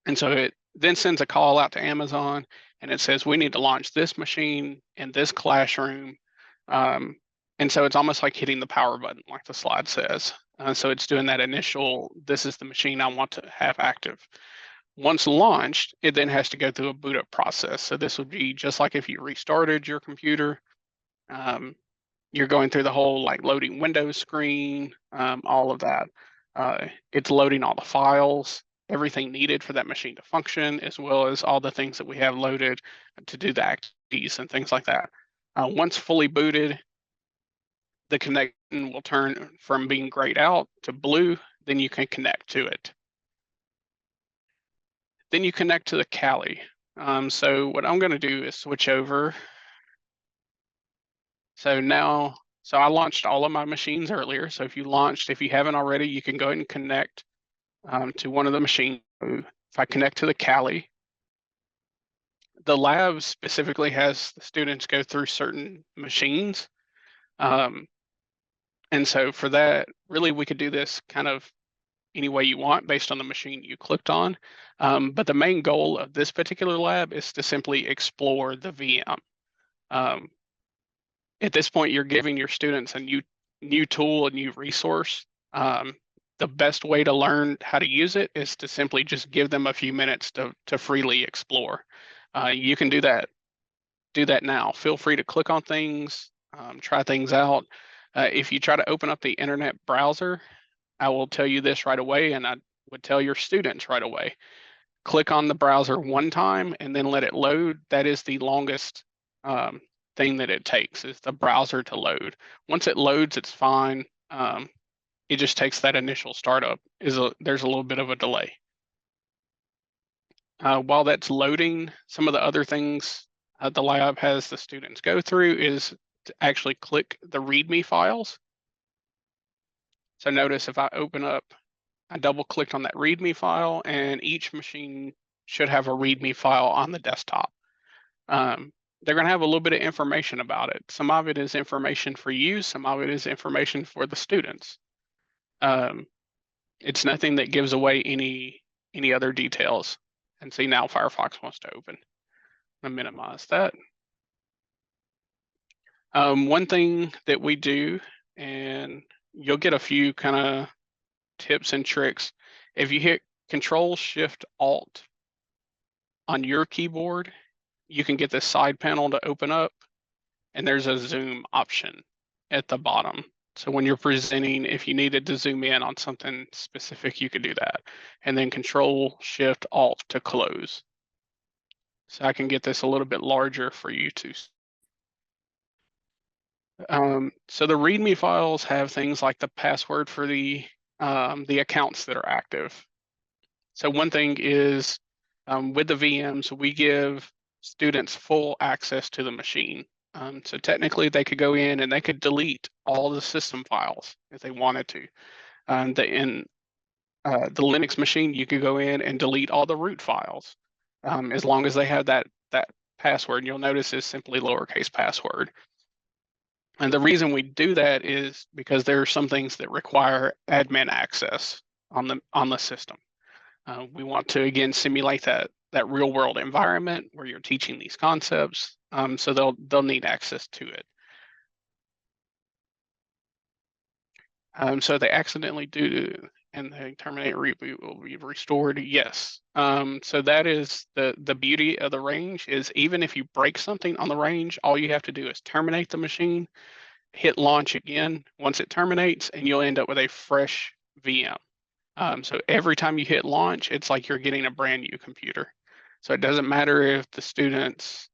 And so it then sends a call out to Amazon and it says, we need to launch this machine in this classroom. And so it's almost like hitting the power button, like the slide says. So it's doing that initial, this is the machine I want to have active. Once launched, it then has to go through a boot up process. So this would be just like if you restarted your computer. You're going through the whole like loading Windows screen, all of that. It's loading all the files, everything needed for that machine to function, as well as all the things that we have loaded to do the activities and things like that. Once fully booted, the connection will turn from being grayed out to blue, then you can connect to it. Then you connect to the Kali. So what I'm going to do is switch over. So now, so I launched all of my machines earlier. So if you haven't already, you can go ahead and connect to one of the machines. If I connect to the Kali, the lab specifically has the students go through certain machines. And so for that, really, we could do this kind of any way you want based on the machine you clicked on. But the main goal of this particular lab is to simply explore the VM. Um, at this point, you're giving your students a new tool, a new resource. The best way to learn how to use it is to simply just give them a few minutes to freely explore. You can do that now. Feel free to click on things, try things out. If you try to open up the internet browser, I will tell you this right away, and I would tell your students right away. Click on the browser one time and then let it load. That is the longest thing that it takes, is the browser to load. Once it loads, it's fine. It just takes that initial startup. There's a little bit of a delay. While that's loading, some of the other things the lab has the students go through is to actually click the README files. So notice if I open up, I double clicked on that README file, and each machine should have a README file on the desktop. They're going to have a little bit of information about it. Some of it is information for you, some of it is information for the students. It's nothing that gives away any other details. And see, now Firefox wants to open. I'm gonna minimize that. One thing that we do, and you'll get a few kind of tips and tricks. If you hit Control Shift Alt on your keyboard, you can get this side panel to open up, and there's a zoom option at the bottom. So when you're presenting, if you needed to zoom in on something specific, you could do that. And then Control Shift Alt to close. So I can get this a little bit larger for you to. So the README files have things like the password for the accounts that are active. So one thing is with the VMs, we give students full access to the machine. So technically they could go in and they could delete all the system files if they wanted to. In the Linux machine, you could go in and delete all the root files as long as they have that password. And you'll notice is simply lowercase password. And the reason we do that is because there are some things that require admin access on the system. We want to again simulate that real world environment where you're teaching these concepts. So they'll need access to it. So they accidentally do, and the terminate reboot will be restored. Yes. So that is the beauty of the range, is even if you break something on the range, all you have to do is terminate the machine, hit launch again once it terminates, and you'll end up with a fresh VM. So every time you hit launch, it's like you're getting a brand new computer. So it doesn't matter if the students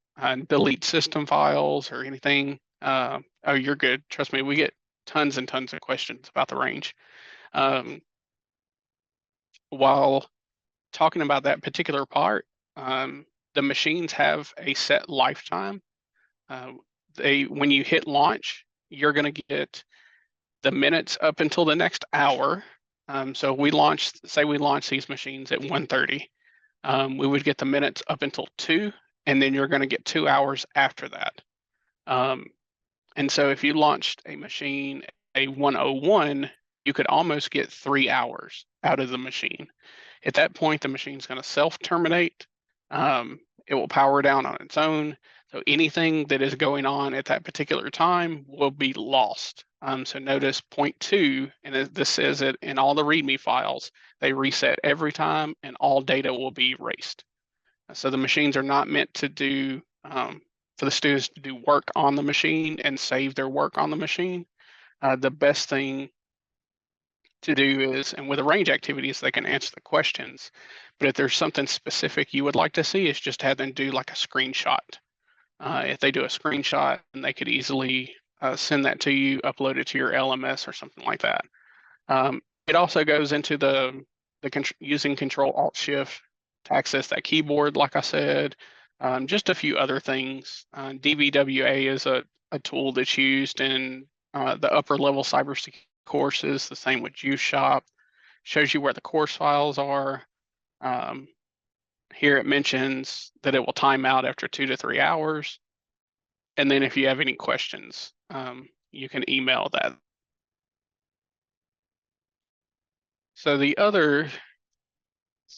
delete system files or anything. Oh, you're good. Trust me, we get tons and tons of questions about the range. While talking about that particular part, the machines have a set lifetime. When you hit launch, you're going to get the minutes up until the next hour. So we say we launch these machines at 1:30. We would get the minutes up until 2, and then you're going to get 2 hours after that. And so if you launched a machine a 1:01, you could almost get 3 hours out of the machine. At that point, the machine's going to self-terminate. It will power down on its own. So anything that is going on at that particular time will be lost. So notice point 2, and this says it in all the README files, they reset every time and all data will be erased. So the machines are not meant to do, for the students to do work on the machine and save their work on the machine. The best thing to do is, and with a range activities, they can answer the questions. But if there's something specific you would like to see, is just have them do like a screenshot. If they do a screenshot, and they could easily send that to you, upload it to your LMS or something like that. It also goes into the using Control Alt Shift to access that keyboard, like I said, just a few other things. DVWA is a tool that's used in the upper level cybersecurity courses, the same with UShop, shows you where the course files are. Here it mentions that it will time out after 2 to 3 hours. And then if you have any questions, you can email that. So the other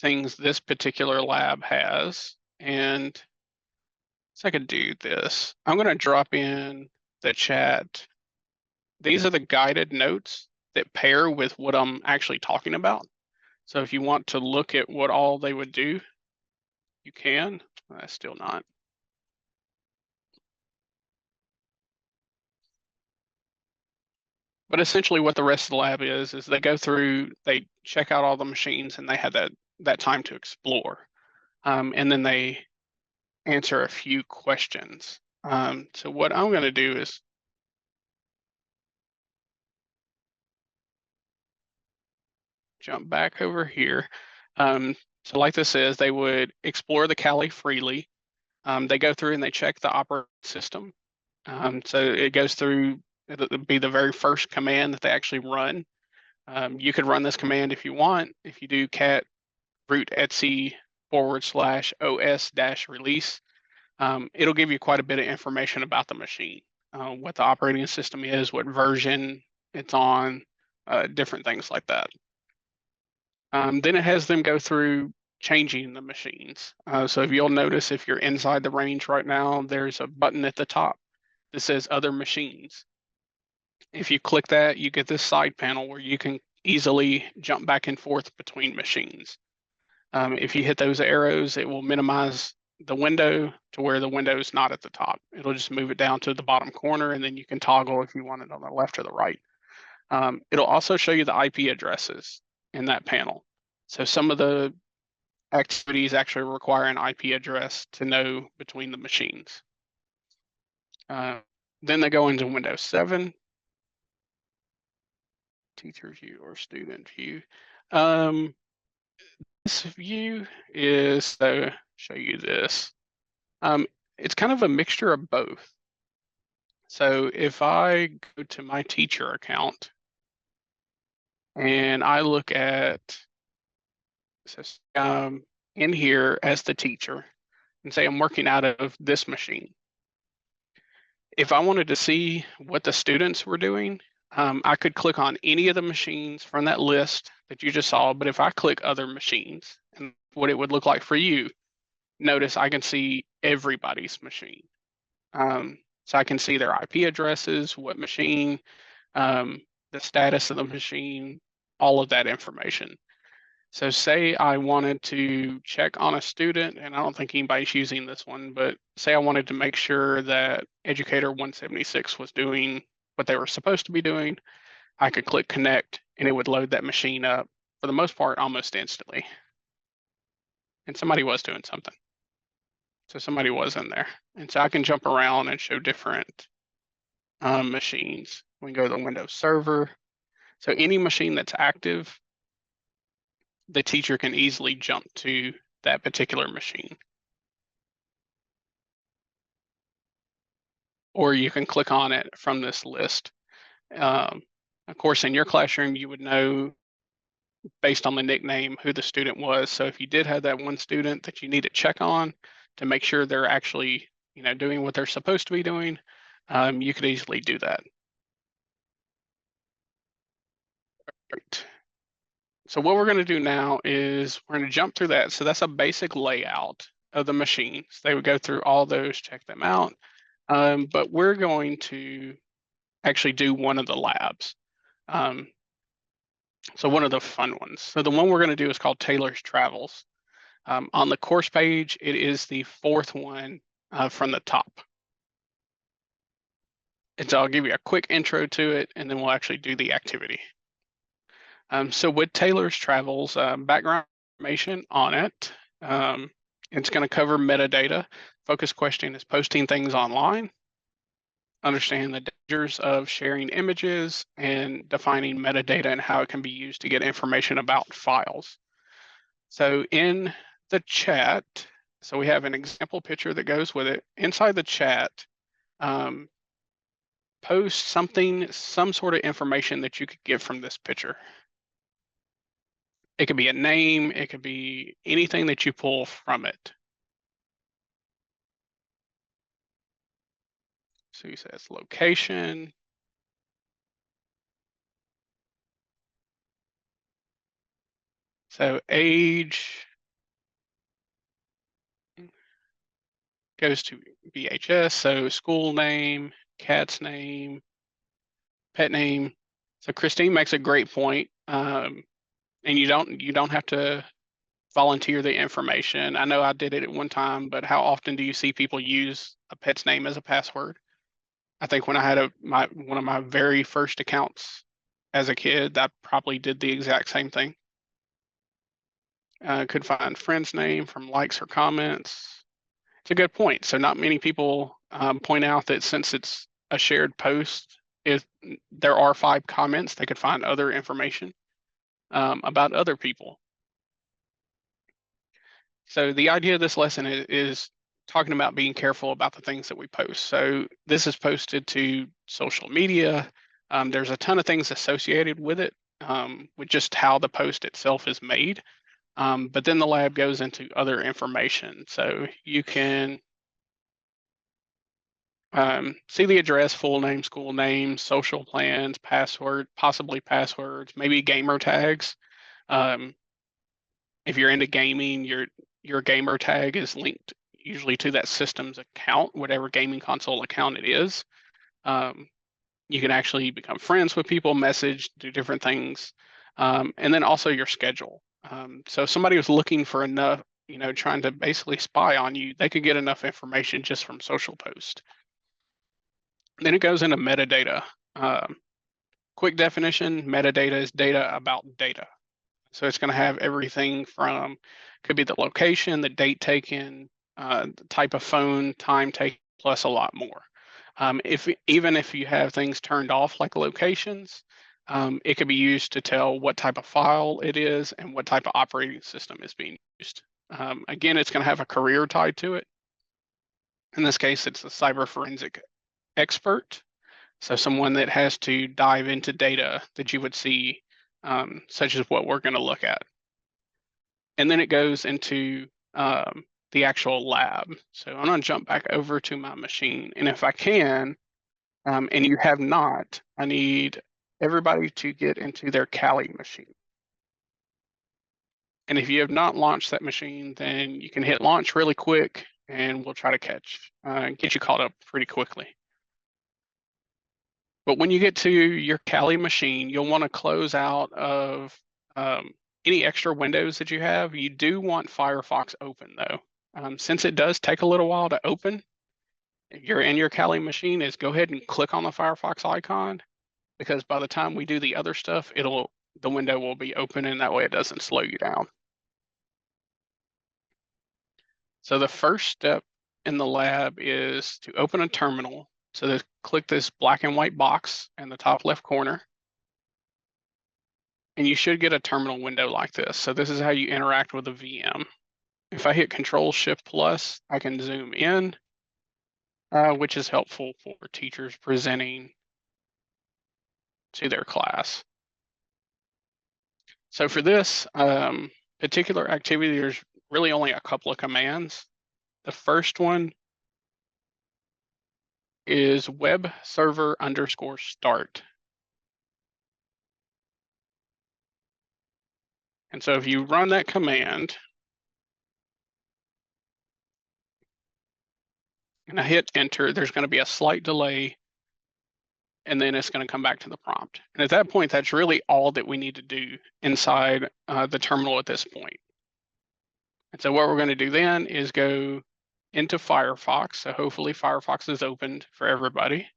things this particular lab has, and so I could do this, I'm going to drop in the chat. These are the guided notes that pair with what I'm actually talking about. So if you want to look at what all they would do, you can. Still not. But essentially what the rest of the lab is they go through, they check out all the machines, and they have that time to explore. And then they answer a few questions. So what I'm going to do is jump back over here. So like this is, they would explore the Kali freely. They go through and they check the operating system. So it goes through, it'll be the very first command that they actually run. You could run this command if you want. If you do cat root etc /os -release, it'll give you quite a bit of information about the machine, what the operating system is, what version it's on, different things like that. Then it has them go through changing the machines. So if you'll notice, if you're inside the range right now, there's a button at the top that says other machines. If you click that, you get this side panel where you can easily jump back and forth between machines. If you hit those arrows, it will minimize the window to where the window is not at the top. It'll just move it down to the bottom corner, and then you can toggle if you want it on the left or the right. It'll also show you the IP addresses in that panel. So some of the activities actually require an IP address to know between the machines. Then they go into Windows 7, teacher view or student view. This view is, so show you this. It's kind of a mixture of both. So if I go to my teacher account and I look at, in here as the teacher, and say I'm working out of this machine. If I wanted to see what the students were doing, I could click on any of the machines from that list that you just saw. But if I click other machines, and what it would look like for you, notice I can see everybody's machine. So I can see their IP addresses, what machine, the status of the machine, all of that information. So say I wanted to check on a student, and I don't think anybody's using this one, but say I wanted to make sure that Educator 176 was doing what they were supposed to be doing, I could click connect and it would load that machine up, for the most part, almost instantly. And somebody was doing something. So somebody was in there. And so I can jump around and show different machines. We can go to the Windows server. So any machine that's active, the teacher can easily jump to that particular machine. Or you can click on it from this list. Of course, in your classroom, you would know based on the nickname who the student was. So if you did have that one student that you need to check on to make sure they're actually, doing what they're supposed to be doing, you could easily do that. Great. So what we're going to do now is we're going to jump through that. So that's a basic layout of the machines. They would go through all those, check them out. But we're going to actually do one of the labs. So one of the fun ones. So the one we're going to do is called Taylor's Travels. On the course page, it is the fourth one from the top. And so I'll give you a quick intro to it, and then we'll actually do the activity. So with Taylor's Travels, background information on it. It's going to cover metadata. Focus question is posting things online, understand the dangers of sharing images, and defining metadata and how it can be used to get information about files. So in the chat, so we have an example picture that goes with it. Inside the chat, post something, some sort of information that you could get from this picture. It could be a name, it could be anything that you pull from it. So he says location. So age goes to VHS. So school name, cat's name, pet name. So Christine makes a great point. And you don't have to volunteer the information. I know I did it at one time, but how often do you see people use a pet's name as a password? I think when I had one of my very first accounts as a kid, I probably did the exact same thing. Could find friend's name from likes or comments. It's a good point. So not many people point out that since it's a shared post, if there are 5 comments, they could find other information about other people. So the idea of this lesson is talking about being careful about the things that we post. So this is posted to social media. There's a ton of things associated with it, with just how the post itself is made. But then the lab goes into other information. So you can see the address, full name, school name, social plans, password, possibly passwords, maybe gamer tags. If you're into gaming, your gamer tag is linked usually to that system's account, whatever gaming console account it is. You can actually become friends with people, message, do different things, and then also your schedule. So if somebody was looking for enough, trying to basically spy on you, they could get enough information just from social post. Then it goes into metadata. Quick definition, metadata is data about data. So it's going to have everything from, could be the location, the date taken, the type of phone, time taken, plus a lot more. Even if you have things turned off like locations, it could be used to tell what type of file it is and what type of operating system is being used. Again, it's going to have a career tied to it. In this case, it's a cyber forensic expert. So someone that has to dive into data that you would see, such as what we're going to look at. And then it goes into the actual lab. So I'm going to jump back over to my machine. And if I can, and you have not, I need everybody to get into their Kali machine. And if you have not launched that machine, then you can hit launch really quick and we'll try to get you caught up pretty quickly. But when you get to your Kali machine, you'll want to close out of any extra windows that you have. You do want Firefox open though. Since it does take a little while to open, if you're in your Kali machine, is go ahead and click on the Firefox icon, because by the time we do the other stuff, the window will be open and that way it doesn't slow you down. So the first step in the lab is to open a terminal. So click this black and white box in the top left corner. And you should get a terminal window like this. So this is how you interact with a VM. If I hit Control-Shift+, I can zoom in, which is helpful for teachers presenting to their class. So for this particular activity, there's really only a couple of commands. The first one is web server _start. And so if you run that command, and I hit enter, there's going to be a slight delay, and then it's going to come back to the prompt. And at that point, that's really all that we need to do inside the terminal at this point. And so what we're going to do then is go into Firefox. So hopefully Firefox is opened for everybody.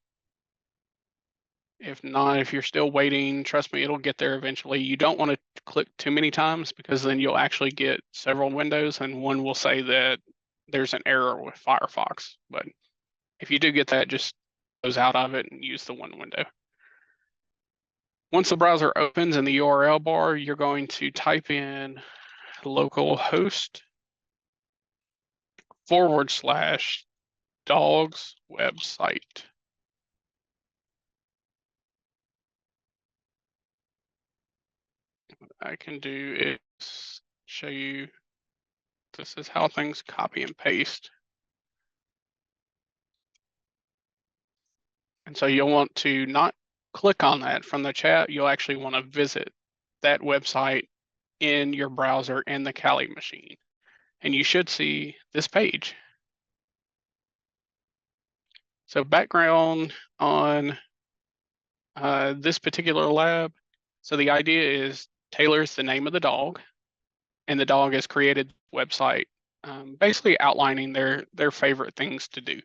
If not, if you're still waiting, trust me, it'll get there eventually. You don't want to click too many times because then you'll actually get several windows and one will say that there's an error with Firefox. But if you do get that, just close out of it and use the one window. Once the browser opens in the URL bar, you're going to type in localhost /dogs website. What I can do is show you, this is how things copy and paste. And so you'll want to not click on that from the chat. You'll actually want to visit that website in your browser in the Kali machine. And you should see this page. So background on this particular lab. So the idea is Taylor's the name of the dog, and the dog has created a website basically outlining their favorite things to do.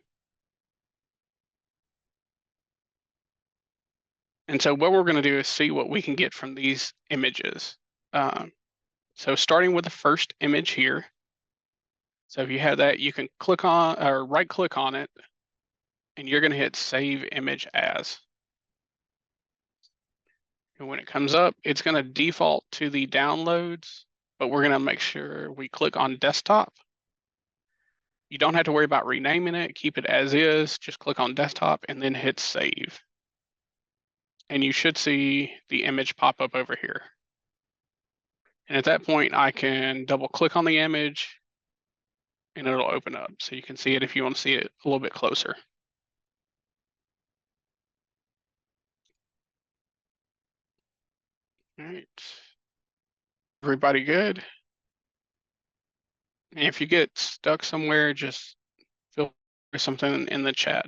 And so what we're going to do is see what we can get from these images. So starting with the first image here. So if you have that, you can click on or right click on it, and you're going to hit Save Image As. And when it comes up, it's going to default to the downloads, but we're going to make sure we click on Desktop. You don't have to worry about renaming it. Keep it as is. Just click on Desktop and then hit Save. And you should see the image pop up over here. And at that point, I can double click on the image and it'll open up. So you can see it if you want to see it a little bit closer. All right. Everybody good? And if you get stuck somewhere, just feel something in the chat.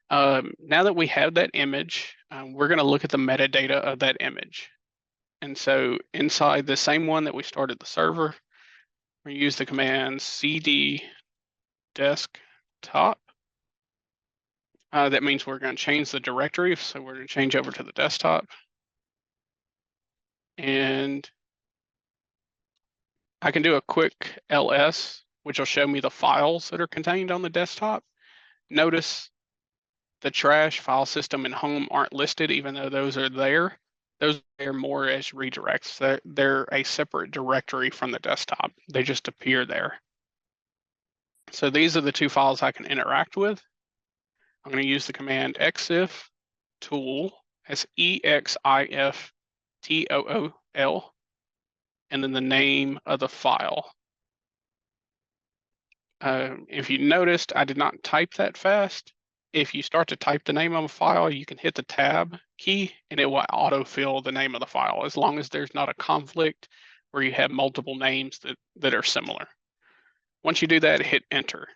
Now that we have that image, we're going to look at the metadata of that image. And so inside the same one that we started the server, we use the command cd desktop. That means we're going to change the directory. So we're going to change over to the desktop. And I can do a quick ls, which will show me the files that are contained on the desktop. Notice the trash, file system, and home aren't listed, even though those are there. Those are more as redirects. They're a separate directory from the desktop. They just appear there. So these are the two files I can interact with. I'm going to use the command exif tool, that's EXIFTOOL, and then the name of the file. If you noticed, I did not type that fast. If you start to type the name of a file, you can hit the tab key and it will autofill the name of the file, as long as there's not a conflict where you have multiple names that are similar. Once you do that, hit enter.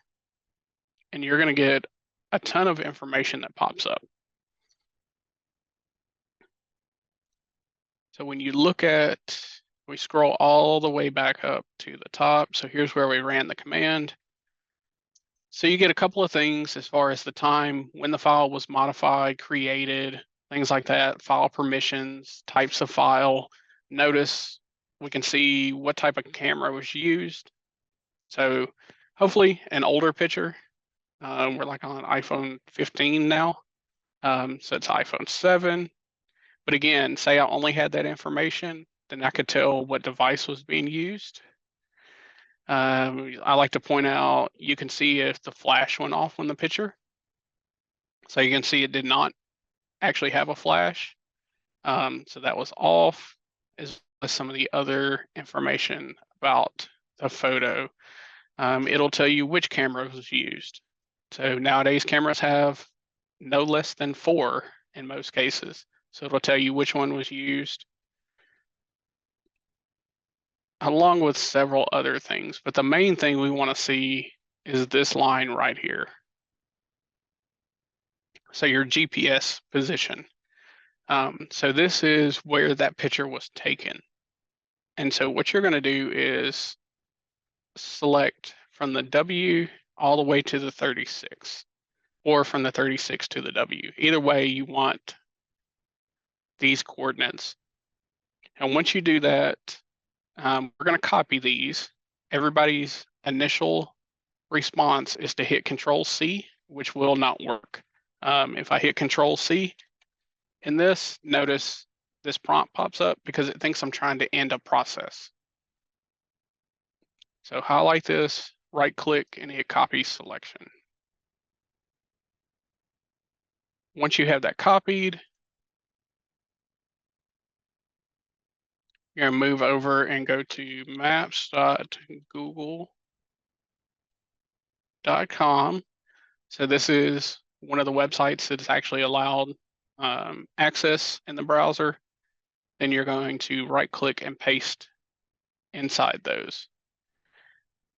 And you're going to get a ton of information that pops up. So when you look at, we scroll all the way back up to the top. So here's where we ran the command. So you get a couple of things as far as the time, when the file was modified, created, things like that, file permissions, types of file. Notice we can see what type of camera was used. So hopefully an older picture. We're like on iPhone 15 now. So it's iPhone 7. But again, say I only had that information, then I could tell what device was being used. I like to point out, you can see if the flash went off on the picture. So you can see it did not actually have a flash. So that was off, as well as some of the other information about the photo. It'll tell you which camera was used. So nowadays cameras have no less than 4 in most cases. So it'll tell you which one was used, along with several other things. But the main thing we want to see is this line right here. So your GPS position. So this is where that picture was taken. And so what you're going to do is select from the W all the way to the 36, or from the 36 to the W. Either way, you want these coordinates. And once you do that, we're going to copy these. Everybody's initial response is to hit Control-C, which will not work. If I hit Control-C in this, notice this prompt pops up because it thinks I'm trying to end a process. So highlight this, right click and hit copy selection. Once you have that copied, you're going to move over and go to maps.google.com. So this is one of the websites that is actually allowed access in the browser. Then you're going to right click and paste inside those.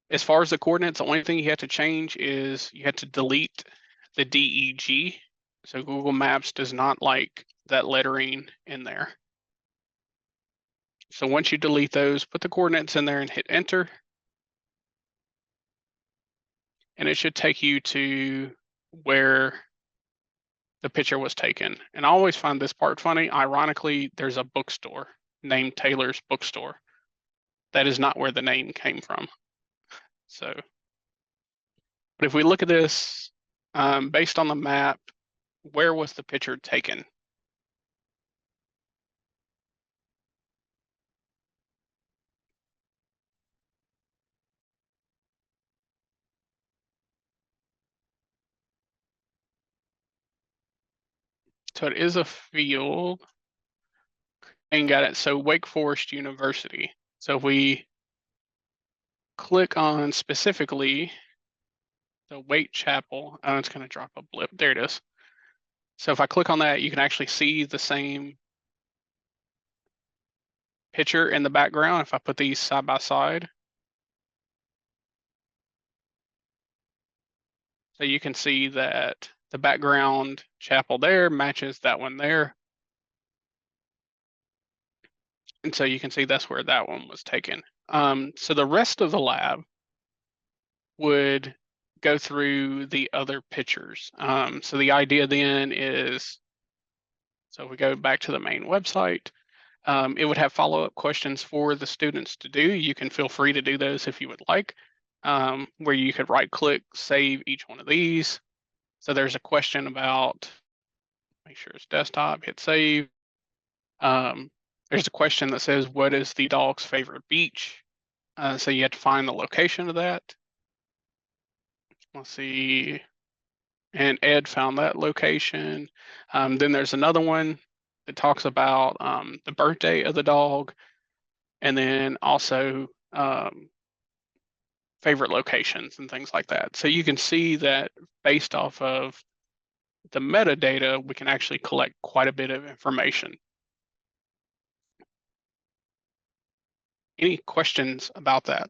As far as the coordinates, the only thing you have to change is you have to delete the DEG. So Google Maps does not like that lettering in there. So once you delete those, put the coordinates in there and hit enter. And it should take you to where the picture was taken. And I always find this part funny. Ironically, there's a bookstore named Taylor's Bookstore. That is not where the name came from. So, but if we look at this, based on the map, where was the picture taken? So it is a field. And got it. So Wake Forest University. So if we click on specifically the Wake Chapel, oh, it's going to drop a blip. There it is. So if I click on that, you can actually see the same picture in the background. If I put these side by side, so you can see that the background chapel there matches that one there. And so you can see that's where that one was taken. So the rest of the lab would go through the other pictures. So the idea then is, so if we go back to the main website, it would have follow-up questions for the students to do. You can feel free to do those if you would like, where you could right-click, save each one of these. So there's a question about, make sure it's desktop, hit save. There's a question that says, what is the dog's favorite beach? So you have to find the location of that. Let's see, and Ed found that location. Then there's another one that talks about the birthday of the dog, and then also favorite locations and things like that. So you can see that based off of the metadata, we can actually collect quite a bit of information. Any questions about that?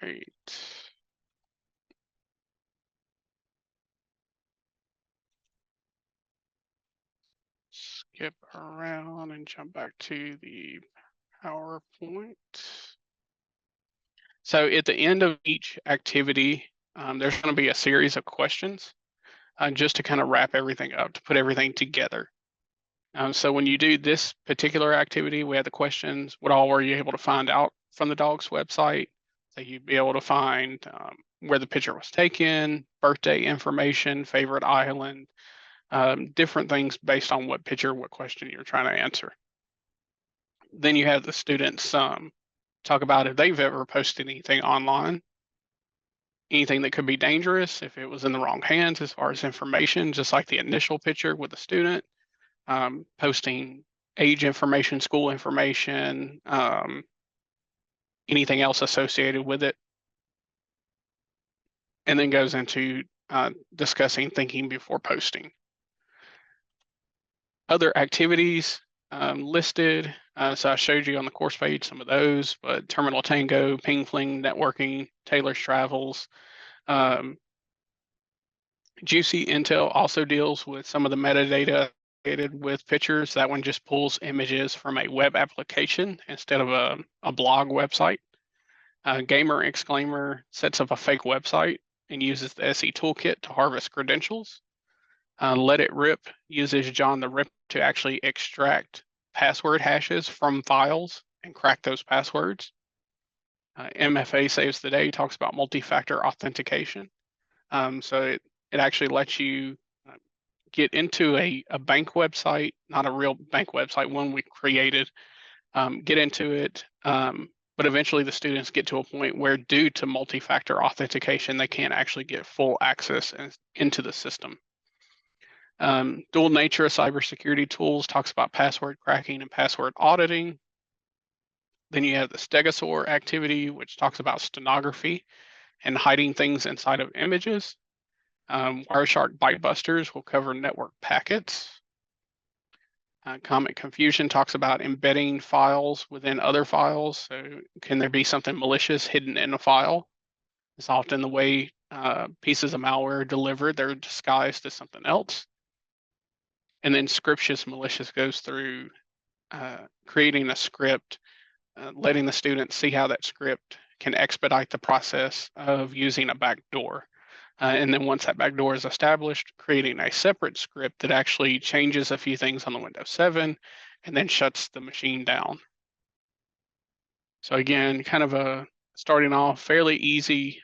Great. Skip around and jump back to the PowerPoint. So at the end of each activity, there's going to be a series of questions just to kind of wrap everything up, to put everything together. So when you do this particular activity, we have the questions, what all were you able to find out from the dog's website? So you'd be able to find where the picture was taken, birthday information, favorite island, different things based on what picture, what question you're trying to answer. Then you have the students talk about if they've ever posted anything online, anything that could be dangerous if it was in the wrong hands as far as information, just like the initial picture with the student, posting age information, school information, anything else associated with it. And then goes into discussing thinking before posting. Other activities listed. So I showed you on the course page some of those, but Terminal Tango, Ping Fling, Networking, Taylor's Travels. Juicy Intel also deals with some of the metadata with pictures. That one just pulls images from a web application instead of a blog website. Gamer Exclaimer sets up a fake website and uses the SE Toolkit to harvest credentials. Let It Rip uses John the Rip to actually extract password hashes from files and crack those passwords. MFA Saves the Day talks about multi-factor authentication. So it actually lets you get into a bank website, not a real bank website, one we created, get into it. But eventually the students get to a point where, due to multi-factor authentication, they can't actually get full access into the system. Dual nature of cybersecurity tools talks about password cracking and password auditing. Then you have the stegosaur activity, which talks about stenography and hiding things inside of images. Wireshark Bytebusters will cover network packets. Common Confusion talks about embedding files within other files. So can there be something malicious hidden in a file? It's often the way pieces of malware are delivered. They're disguised as something else. And then Scriptious Malicious goes through creating a script, letting the student see how that script can expedite the process of using a backdoor. And then once that backdoor is established, creating a separate script that actually changes a few things on the Windows 7 and then shuts the machine down. So again, kind of starting off fairly easy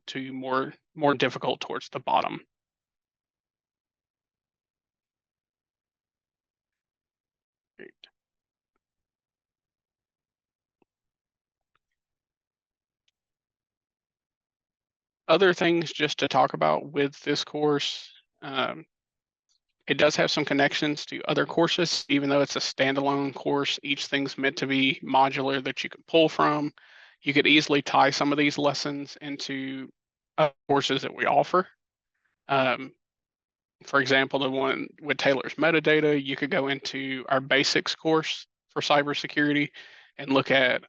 to more difficult towards the bottom. Great. Other things just to talk about with this course, it does have some connections to other courses, even though it's a standalone course. Each thing's meant to be modular that you can pull from. You could easily tie some of these lessons into courses that we offer. For example, the one with Taylor's metadata, you could go into our basics course for cybersecurity and look at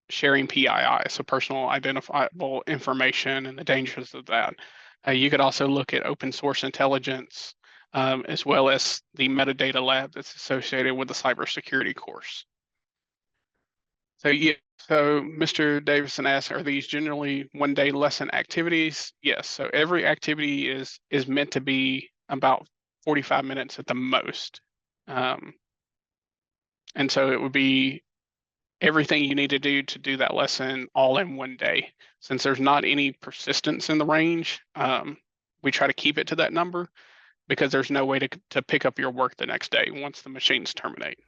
sharing PII, so personal identifiable information, and the dangers of that. You could also look at open source intelligence, as well as the metadata lab that's associated with the cybersecurity course. So yeah, so Mr. Davison asked, are these generally one-day lesson activities? Yes, so every activity is meant to be about 45 minutes at the most. And so it would be everything you need to do that lesson all in one day. Since there's not any persistence in the range, we try to keep it to that number because there's no way to pick up your work the next day once the machines terminate.